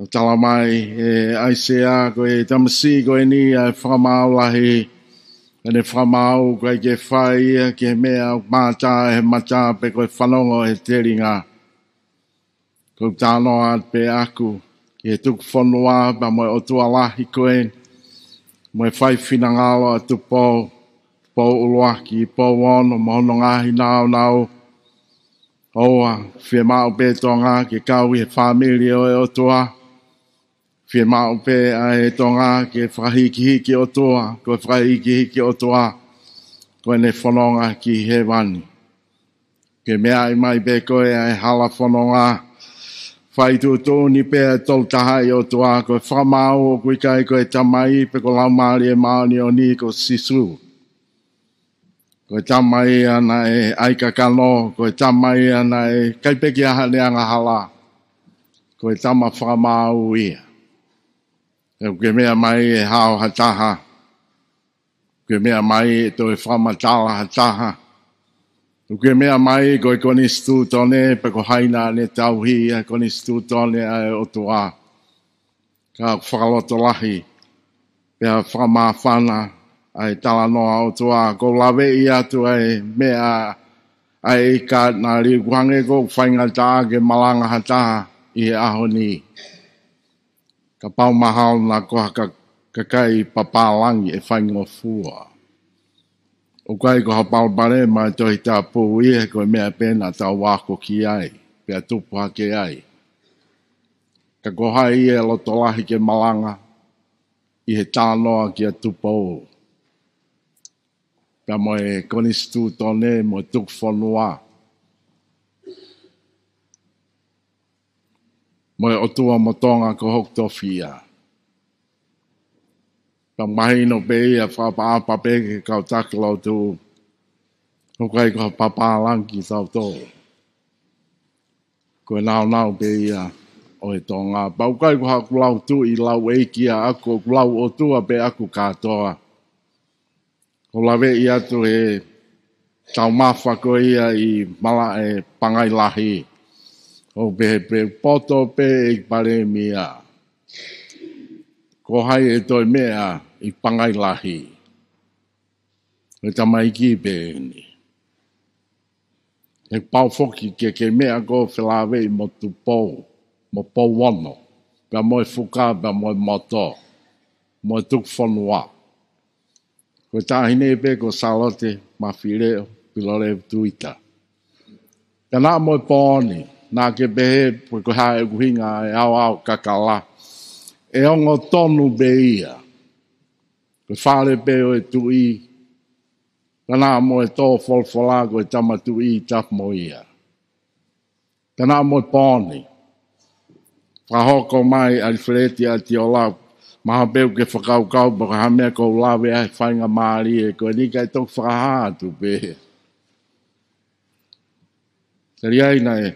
O tala mai e aisea koe tamasi koe ni e whamau lahi. E ne whamau koe ke whai ia ke mea mata e mata pe koe whanongo e teringa. Koe tāno at pe aku. Ke tuk whanua pa moe o tua lahi koe. Moe whai whinangalo atu pō. Pō uluaki, pō wono, mohono ngahi nao. Oa, whia mao pe tonga ke kaui e whamiri o e o tua. Whia mao pe a e tonga ke whahiki o toa, koe whahiki o toa, koe ne whanonga ki he wani. Ke mea i mai pe koe a e hala whanonga, whai tu tōni pe a tol tahai o toa, koe whamau o kui kai koe tamai, pe ko lau maari e maoni o ni ko sisu. Koe tamai ana e aika kano, koe tamai ana e kaipeki aha neanga hala, koe tama whamau ia. Ke mea mai e hao hataha. Ke mea mai e toi whamatala hataha. Ke mea mai koe koni stu tone pe ko haina ne tauhi e koni stu tone a o toa. Ka whakaloto lahi. Pea whamawhana a e tala noa o toa. Ko lawe i atu e mea a e ka na riukuhange ko whainga taa ke malanga hataha i e aho ni. Ka pau mahau na koha ka kai papalangi e whaingo fua. O kai koha pau bare mai tohi tā pū ia koe mea pēna tau wāko ki ai, pēa tupu hake ai. Ka koha ia loto lahi ke malanga, i he tānoa ki a tupo. Pēa mo e konistu tone mo tuk whanua. Moe o tua motonga ko hok tofia. Ka mahino pe ia whapaapa pe ke kau takilau tu. Hokai ko papalangi tau tō. Koe nao pe ia o e tonga. Paukai ko haku lau tu i lau eikia ako lau o tua pe aku katoa. Ko lawe i atu e tau mawha ko ia i mala e pangai lahi. O pe poto pe i pare mia. Ko hai e toi mea i pangai lahi. E tamai ki pe ni. E pau foki ke mea ko whilawe i mo tu pou. Mo pou wano. Pea mo e fuka, pea mo e moto. Mo e tuk whanua. Ko tahine pe ko salote mawhireo pilore tuita. Pea nā mo e pōni. Nā ke behe, pui ko hae kuhinga e au kakala. E ongo tonu be ia. Ko whare pe o e tui. Kana mo e tō wholwhola ko e tama tui tap mo ia. Kana mo e pōni. Whahoko mai alifreti a ti o lau. Maha peu ke whakaukau baka hamea ko lawe ai whainga maari e ko e nika e tōk whakahātu behe. Tari aina e.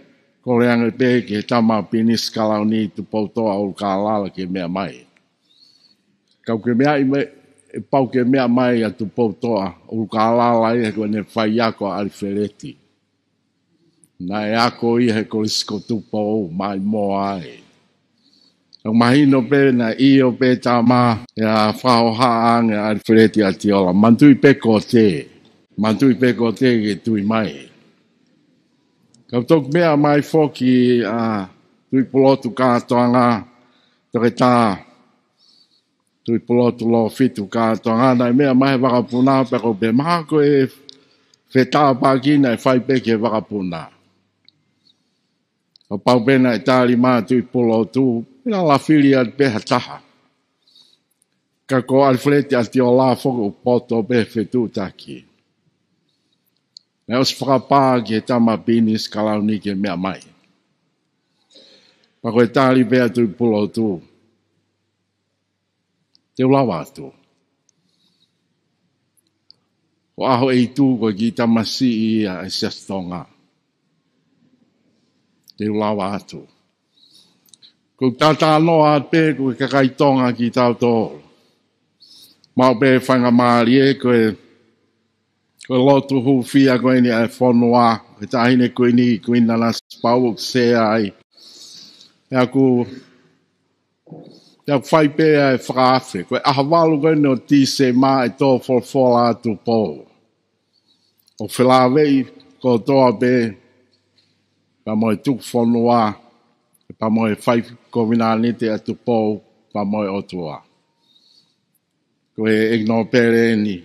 Ko reanga pe ke tama pinis kalau ni tu pautoa o kalala ke mea mai. Kau ke mea i e pau ke mea mai a tu pautoa o kalala i ko ne whai ako alfereti. Na e ako i he kolisko tupo o mai mo ai. Ang mahino pe na iyo pe tama ya whao haang e alfereti a tiola. Mantui pe ko te. Mantui pe ko te ke tui mai. Kau tok mea mai foki tui polotu kātoanga tere tā. Tui polotu lo fitu kātoanga. Nai mea mai wakapuna peko pe maha ko e Feta pagi na fai pe ke wakapuna. O pau pena e tali mātu I polo tu, ina la filia pe hataha. Ka ko alfrete ati o la foko poto pe fetu taki. Na os whakapā ke tama binis kalau ni ke mea mai. Pa koe tali pe atu I polo tu. Te ulawa atu. O aho e tu ko ki tamasi ia e sestonga. Te ulawa atu. Ko tata noa pe ko kakaitonga ki tau tō. Mau pe whanga maarie koe lotu hu fia koe ni ai whanua. Koe tahine koe ni koe nana spau se ai. Ea ku Ia whai pe e whakaafe. Koe ahawalu koe no ti se maa e tō wholwhola atu pō. O whelawei ko toa pe pa moe tuk whanua. Pa moe whai ko winanete atu pō pa moe otua. Koe egno pere ni.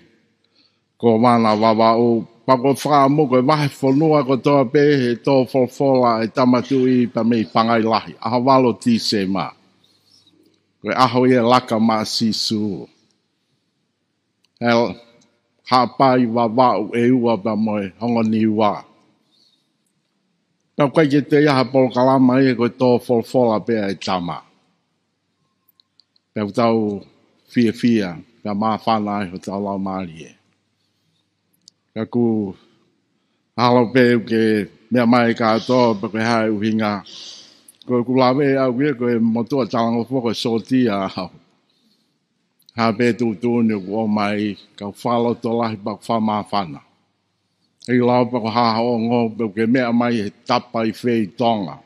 Ko mana wawa o. Pa ko whaamu koe wahe whanua ko toa pe he tō wholwhola e tamatui pa mei pangai lahi. Ahawalu ti se maa. Koe aho ia laka maa sisu. Hel hapai wawau e ua pa moe hongo ni ua. Pau koe ke te iaha polkalama e koe tō wholwhola pea e tama. Pau tau fia pea maa whana e ho tau lau maari e. Ka ku halo peu ke mea mai katoa pa koe hae uhinga. Koe kulawe au kia koe motua talango foko soti a hau. Hape tūtūni o mai kau whalo to lahi pak whama whana. Hei lau pako haha o ngō pau ke mea mai he tapa I whei Tonga.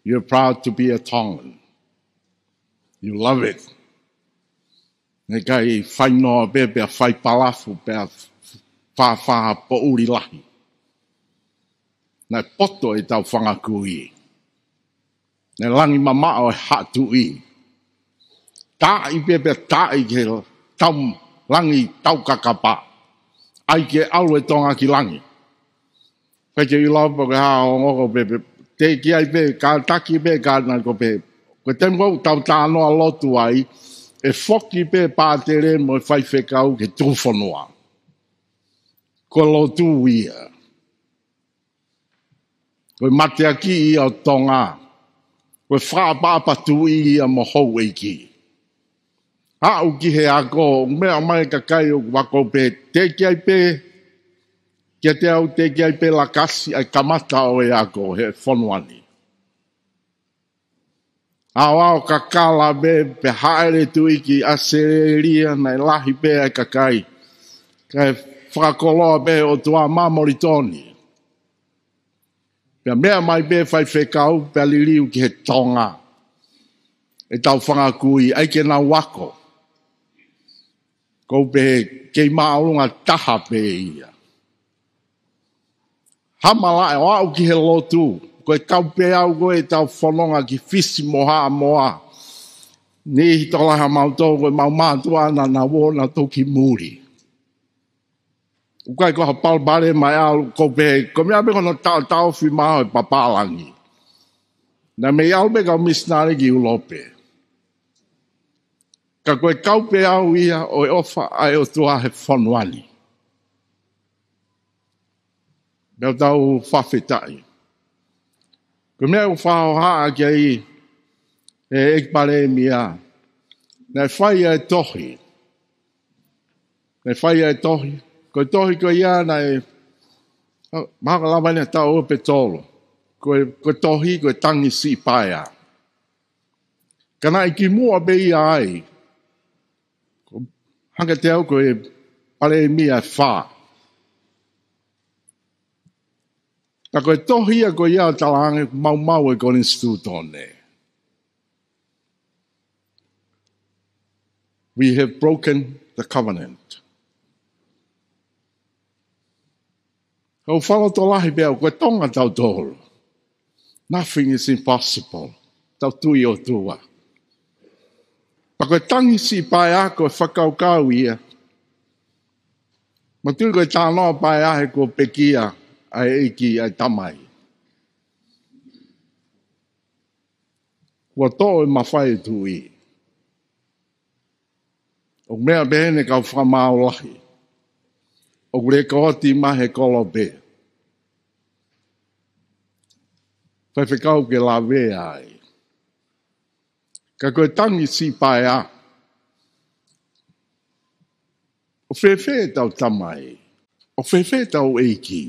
You're proud to be a Tongan. You love it. Nei kai whainoa pe pia whai palafu pia whawhaha po uri lahi. Nei poto e tau whangakui. Ne langi mama o hatu I. Tai pepe tai ke tam langi tau kakapa. Ai ke alu e tonga ki langi. Peke I lau po ke haa o ngoko pepe. Te ki ai pe ka taki pe ka na ko pe. Ko temko tau tānoa lotu ai. E foki pe pātere mo whai whekau ke tūwhanua. Ko lotu ia. Ko mate aki I o tonga. Koe whaapapa tui ia mo hou eiki. Hau ki he ako, mea mai kakai o wako pe, te ki ai pe, kia te au te ki ai pe lakasi ai kamata o e ako, he whanuani. Hau au kakala be, pe haere tui ki asereria nei lahi pe ai kakai. Kai whakakoloa pe o tua mamoritoni. Pea mea mai be whai whekau, pea liriu ki he tonga. E tau whangakui, ai ke nā wako. Kou pe kei maurunga taha pe ia. Hamala e o au ki he lotu. Koe kau pe au koe tau whanonga ki fisi moha moa. Ni hitolaha mautou koe mau mātua na wona toki muri. Ukai ko hapal bare mai au ko pe ko mea be kono tau fi mau e papalangi. Na me au be ka misnare ki ulope. Ka koe kau pe au ia o e ofa ai o tua he whanuani. Mea tau whawhetai. Ko mea u whao haa ki ai e ekpare mia. Na whai e tohi. Na whai e tohi. Koe tohi koe ia na e mahaka lawa ni tau o petolo. Koe tohi koe tangi si paia. Kana i ki mua be ia ai. Hanga te au koe pare mia wha. Ka koe tohi a koe ia talange mau e kone stūtone. We have broken the covenant. Kau whalo to lahi bea, koe tonga tau tōru. Nothing is impossible. Tau tui o tua. Pa koe tangi si pai a koe whakaukau ia. Matui koe tānoa pai ahe ko pekia ai eiki ai tamai. Kua tō e mawhai tui. O mea behene kau whamao lahi. O kure kaoti mahe kolo be. Whaiwhikau ke la wea ai. Ka koe tangi si pai a. O whewhe tau tamai. O whewhe tau eiki.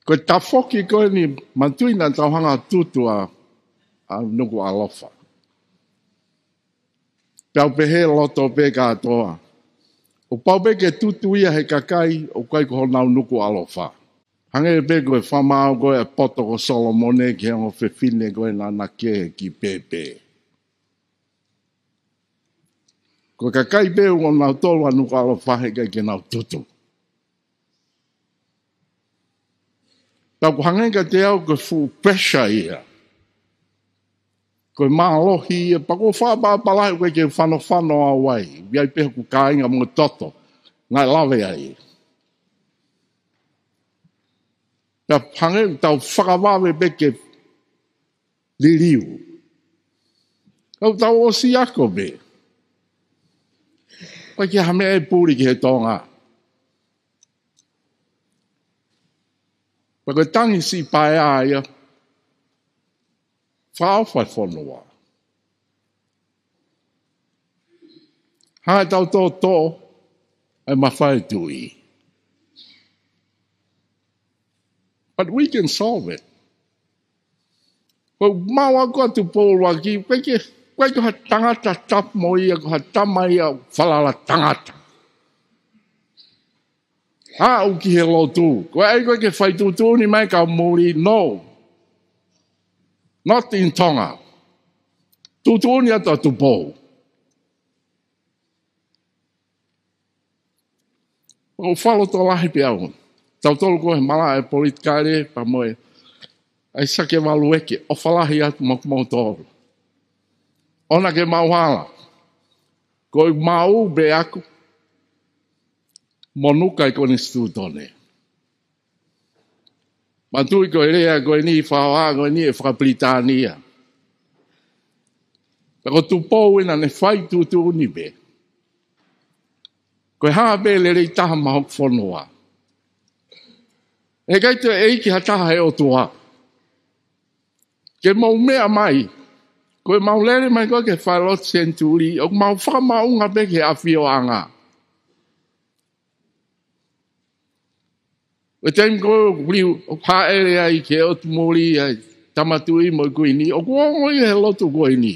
Koe ta whoki koe ni matuina tau hanga tutua a nuku alofa. Pau pehe loto pe katoa. O pau pe ke tutuia he kakai o kai ko nau nuku alofa. Hange pe koe whamao koe a poto ko Solomone ke hango whewhine koe na ke ki pepe. Ko kakai pe o nau tolu a nuku alofa he kai ke nau tutu. Tau hangenga te au ko full pressure ia. Ko maalohi ia, pako whapapalai koe ke whano awai. Viai peha ku kāinga mga toto. Ngai lawe ai. Ta hangenga tau whakawawe peke liriu. Tau osi ako be. Koe ke hame e pūri ki he tonga. Pako tangi si pae aia, whaawhai whanua. Hae tau tō, ai mawhai tui. But we can solve it. Ko maua koa tu pōrua ki, koe ko ha tangata tap mo ia, ko ha tama ia whalala tangata. Ha uki he lotu. Koe ai koe ke whai tutu ni mai ka muri, no. Not in Tonga. Tutu ni ata tupo. O whalo tō lahi pe au. Tau tolu koe mala e politikaere, pa moe. Ai sake walu eke, o whalahi atu makumau tōru. Ona ke mauhala. Koe mau be aku. Monuka i kone stūtone. Matui koe rea, koe ni whaoa, koe ni e whakapritania. Tako tupou ina ne whai tūtu ni be. Koe haa be le rei taha mahok whanua. E kai te eiki ha taha he o tua. Ke mau mea mai. Koe mau lere mai koe ke whailot senturi, o mau whamaunga be ke awhio anga. O taim ko riu o paere ai ke o tumori ai tamatui mo kuini o ko he lotu kuini.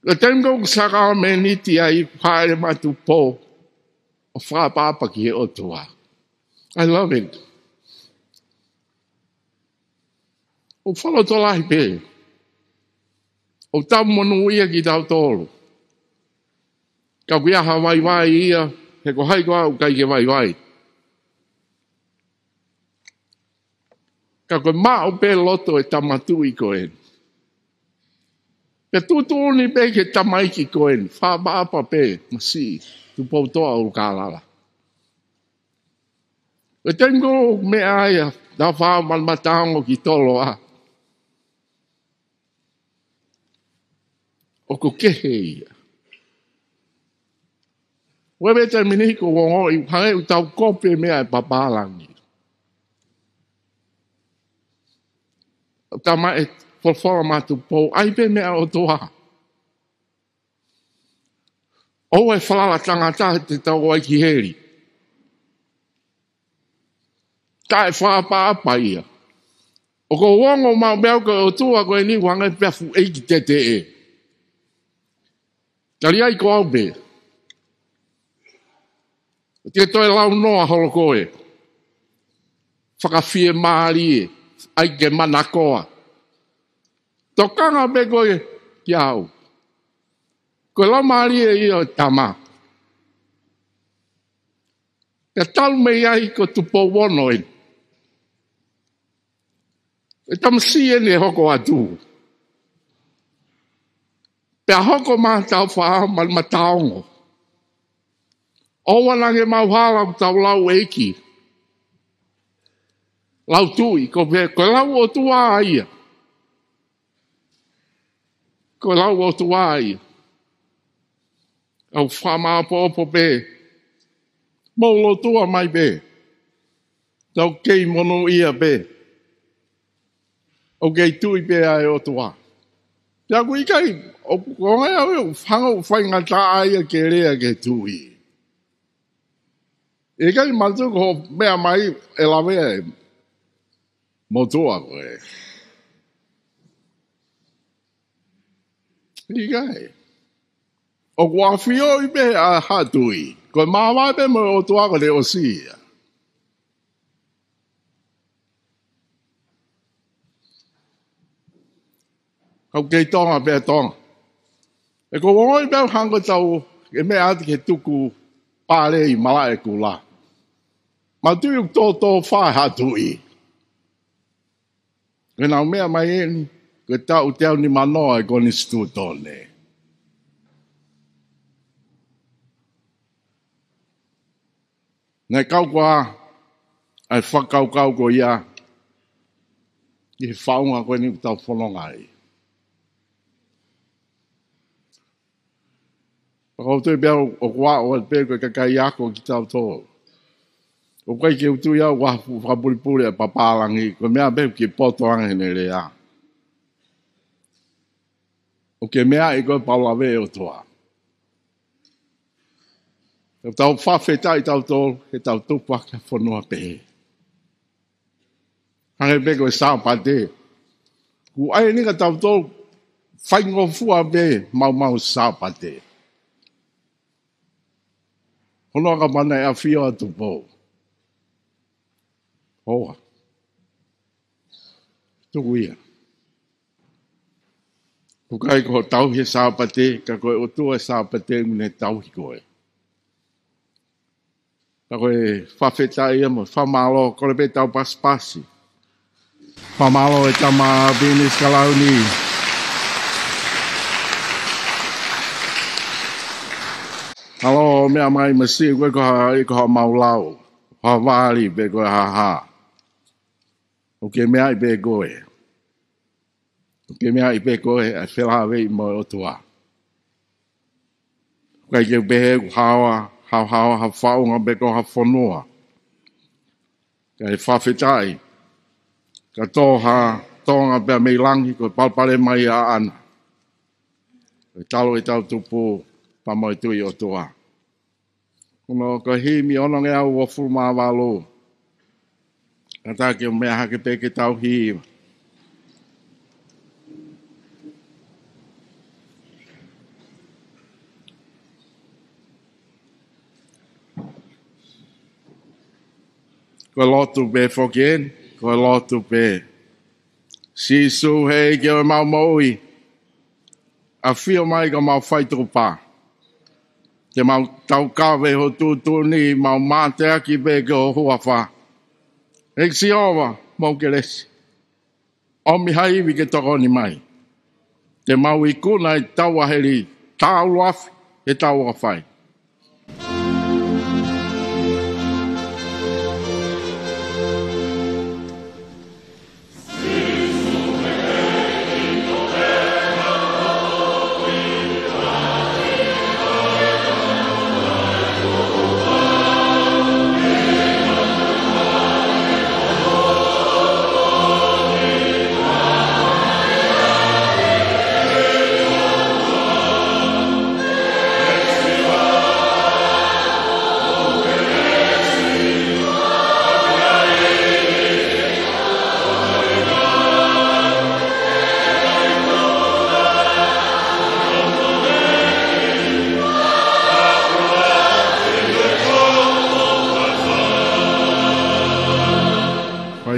O taim ko saka meniti ai paere matu po o fa papa ki o tua. I love it. O falo to lai pe. O tam monu ia ki tau tolu. Ka kuia hawai vai ia he ko hai ko au kai ke vai vai. Ka koe maa o pe loto e tamatui koen. Pe tutu ni pe ke tamaiki koen. Wha maapa pe, masi, tu pautoa o kālala. E tengo me aia, na wha malmataongo ki tolo a. O ko kehe ia. Wewe te miniko wongo i hange u tau kope mea e papalangi. Tama e whawhara matu pou, ai pe mea o toa. O e whalala tangata te tau ai ki heri. Ka e whapapa ia. O ko wongo mau mea ko o tua ko e ni wanga pefu eiki te e. Kari ai ko au be. Te toi lau noa holo koe. Whakawhie maari e. Ai ke manakoa. Tokanga be koe ki au. Koe lau maari e i o tama. Te talu mei ai ko tupo wonoin. E tamsi e ne hoko atu. Pea hoko mātau wha mataongo. O wanange mauhala tau lau eiki. Lau tui, ko lau o tua ia. Ko lau o tua ia. Au whama po be. Molo tua mai be. Tau kei mono ia be. O kei tui be ai o tua. Tia kui kai, o kongai au whanga u whaingata aia ke rea ke tui. E kai matu ko mea mai e lawe e motua koe. I kai. O kua whio i be a hatui. Koe mawai be mo o tuaka le o sia. Kau kei tonga be tonga. E ko wongoi be hanga tau e me ati ke tuku pare i mala e kula. Ma tui uk tō whai hatui. Koe nau mea mai eni, koe tau teo ni manoa e koni stu tōne. Nei kau kua, ai whakau ko ia, i he whaunga koe ni tau whanonga ai. Pakau tui bea o kua o te koe kakai ako ki tau tō. O koe ke utu ia whakapuripuri a papalangi, koe mea bea ki poto anga hene rea. O ke mea i koe paulawe o toa. E tau whawhetai tau tō, he tau tupa ka whanua pehe. Hange peko e sāpate. Ku ai ni ka tau tō, whaingo fua be, mau sāpate. Hono ka mana e a whio atu pō. Hoa. Tuku ia. Ku kai ko tau he sāpate, ka koe o tua sāpate mune tau hi koe. Ka koe whawhetai ia mo, whamalo, kore pe tau paspasi. Whamalo e tama binis kalauni. Halo, mea mai masi, koe ko ha maulau. Ha wali, pe koe ha. O ke mea i pe koe. O ke mea i pe koe, a whelawe i mo o tua. Koe ke behe ku hawa, ha whaunga pe ko ha whanua. Ka e whawhetai. Ka tōha, tōnga pia mei langi, koe palpare mai a ana. Koe talo e tau tupu, pamoi tui o tua. Kono ko himi ononge au o fuma walo. Ka tā ke o mea hake peke tau hii. Ko lotu pe fokien, ko lotu pe. Sisu hei ke o mau maui. A whio mai ka mau whaitu pā. Ke mau tau kawe ho tūtuni, mau māte aki pe ke o hua wha. Ek si owa, mau ke lesi. O mi haiwi ke toko ni mai. Ke mau i kuna i taua heri, tau luafi, e taua whai.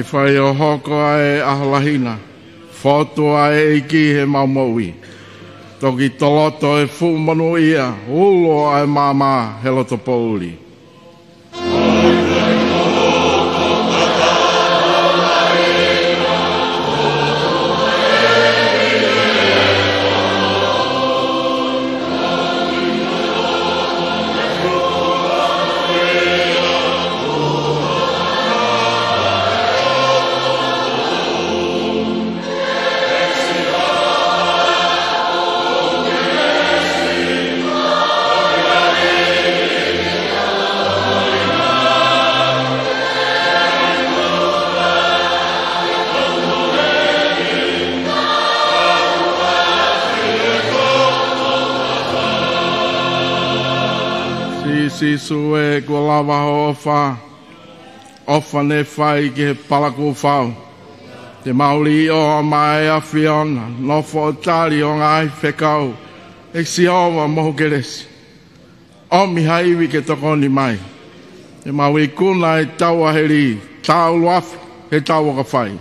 Whai o hoko ai ahalahina, whoto ai ki he maumaui. Toki toloto e fumanu ia, ulo ai mama he loto pouli. Si sue kua lava ofa. Ofa ne fai ke palaku fau. Te mauli o mai a fiona. Nofo tali o ngai whekau. E si awa mohu keresi. O mi haiwi ke tokoni mai. Te maui kuna e taua heri. Tau luafi he taua ka whai.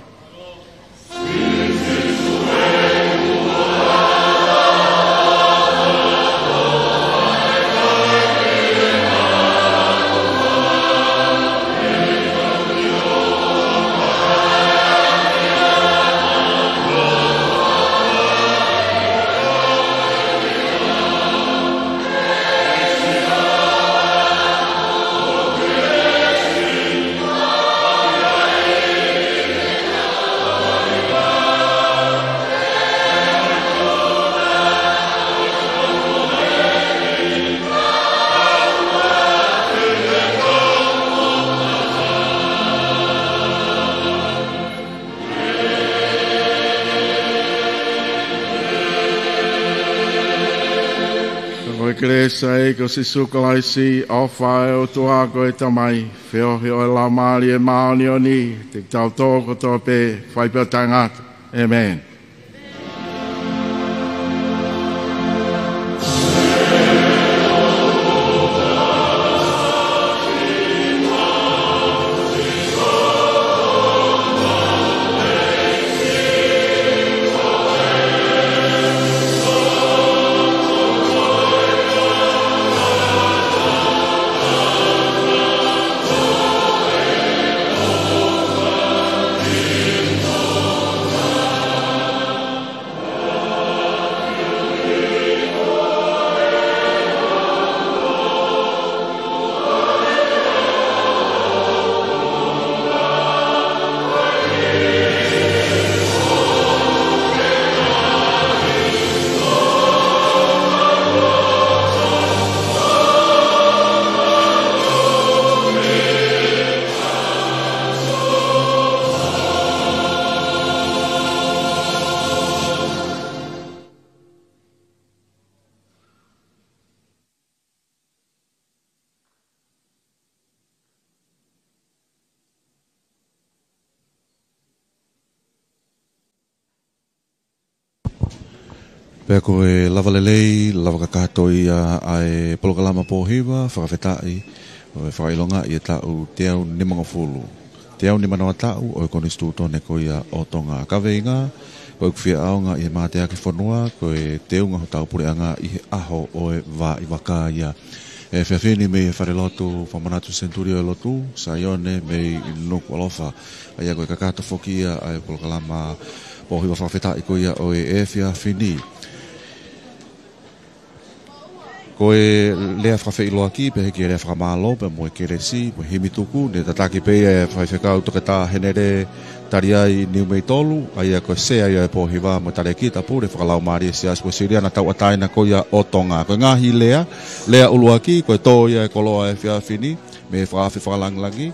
Kresa e ko si sukalaisi o whae o tua ko e tamai whio e la maari e maoni o ni te tau tōko tō pē whai pēo tangata. Amen. Pea koe lava lelei, lava kakato ia ai polokalama pōhiwa, whakawhetai, o e whakailonga i e tau te au ni mga fulu. Te au ni manawa tau o e konistu tone ko ia o tonga kaweinga, ko e kuwhia aonga i e māte ake whanua, ko e te unga ho tau pureanga i he aho o e wā i waka ia. E whiawhini me e whare lotu, whamanatu centurio e lotu, sa ione me i nuku alofa, ai a koe kakato whoki ia ai polokalama pōhiwa whakawhetai ko ia o e whiawhini. Ko e lea whawhai loa ki, pe heki e lea whakamalo, pe mo e keresi, mo himi tuku, ne tataki pe e whaiwhekau toke tā henere tari ai niu mei tolu, ai a koe sea ia e pōhiwa, mo tare ki tapu, re whakalau maari e sias, koe siriana tau ataina ko ia o tonga. Koe ngahi lea ulua ki, koe tō ia e koloa e whiawhini, me whawhi whakalanglangi.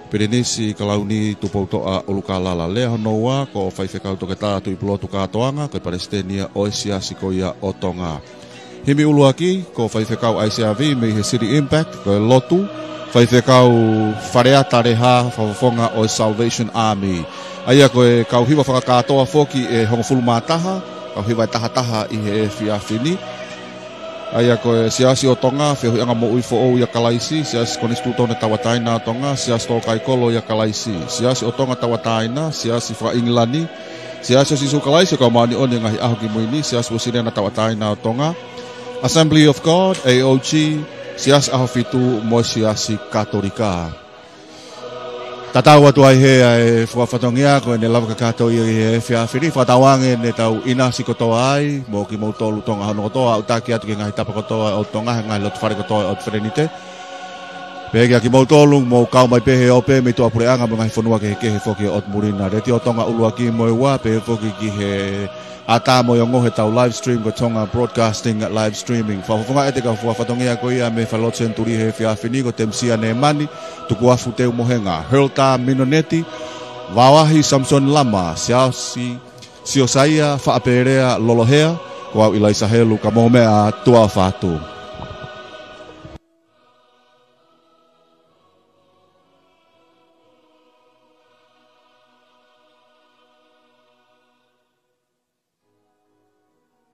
Pere nisi kalauni tupoutoa ulukalala lea honoua, ko whaiwhekau toke tātu i pulotu kātoanga, koe Palestenia o e siasi ko ia o tonga. Himi ulua ki, ko whaiwhekau ICRV me he City Impact, ko e lotu, whaiwhekau whareata reha whawhonga o Salvation Army. Aia ko e kau hiwa whakakatoa whoki e hongofulu mātaha, kau hiwa e tahataha i he e whiawhini. Aia ko e siasi o tonga, whiahui anga mo ui fo o ia kalaisi, siasi konistu tone tawataina o tonga, siasi tō kaikolo ia kalaisi. Siasi o tonga tawataina, siasi whaingilani, siasi o sisu kalaisi, kau maani oni ngahi aho ki muini, siasi o sirena tawataina o tonga. Assembly of God, AOG, sias aho fitu mo siasi katolika. Tatau atu ai hea e whawhatongia ko e ne lava kakato i e whiawhiri, whatawange ne tau ina si kotoa ai, mo ki mau tolu tonga hano kotoa, au taki atu ki ngahi tapa kotoa o tonga, ngahi lotu whare kotoa o wherenite. Peheki aki mau tolu, mo kau mai pehe o pe, me tua pureanga mo ngahi whanua ke he whoki o Otmurina. Reti o tonga ulua ki mo e wā, pehe whoki ki he ata mo yung ngohe tau live stream ko tonga broadcasting live streaming. Whawhunga e te ka whawhatongia ko ia me whalotsen turi he whiawhini ko temsia ne mani tuku afu teu mohenga. Hurlta Minoneti, Wawahi Samson Lama, Siasi, Siosaia, Whaaperea, Lolohea, ko au ilaisa helu ka mohomea tua whātu.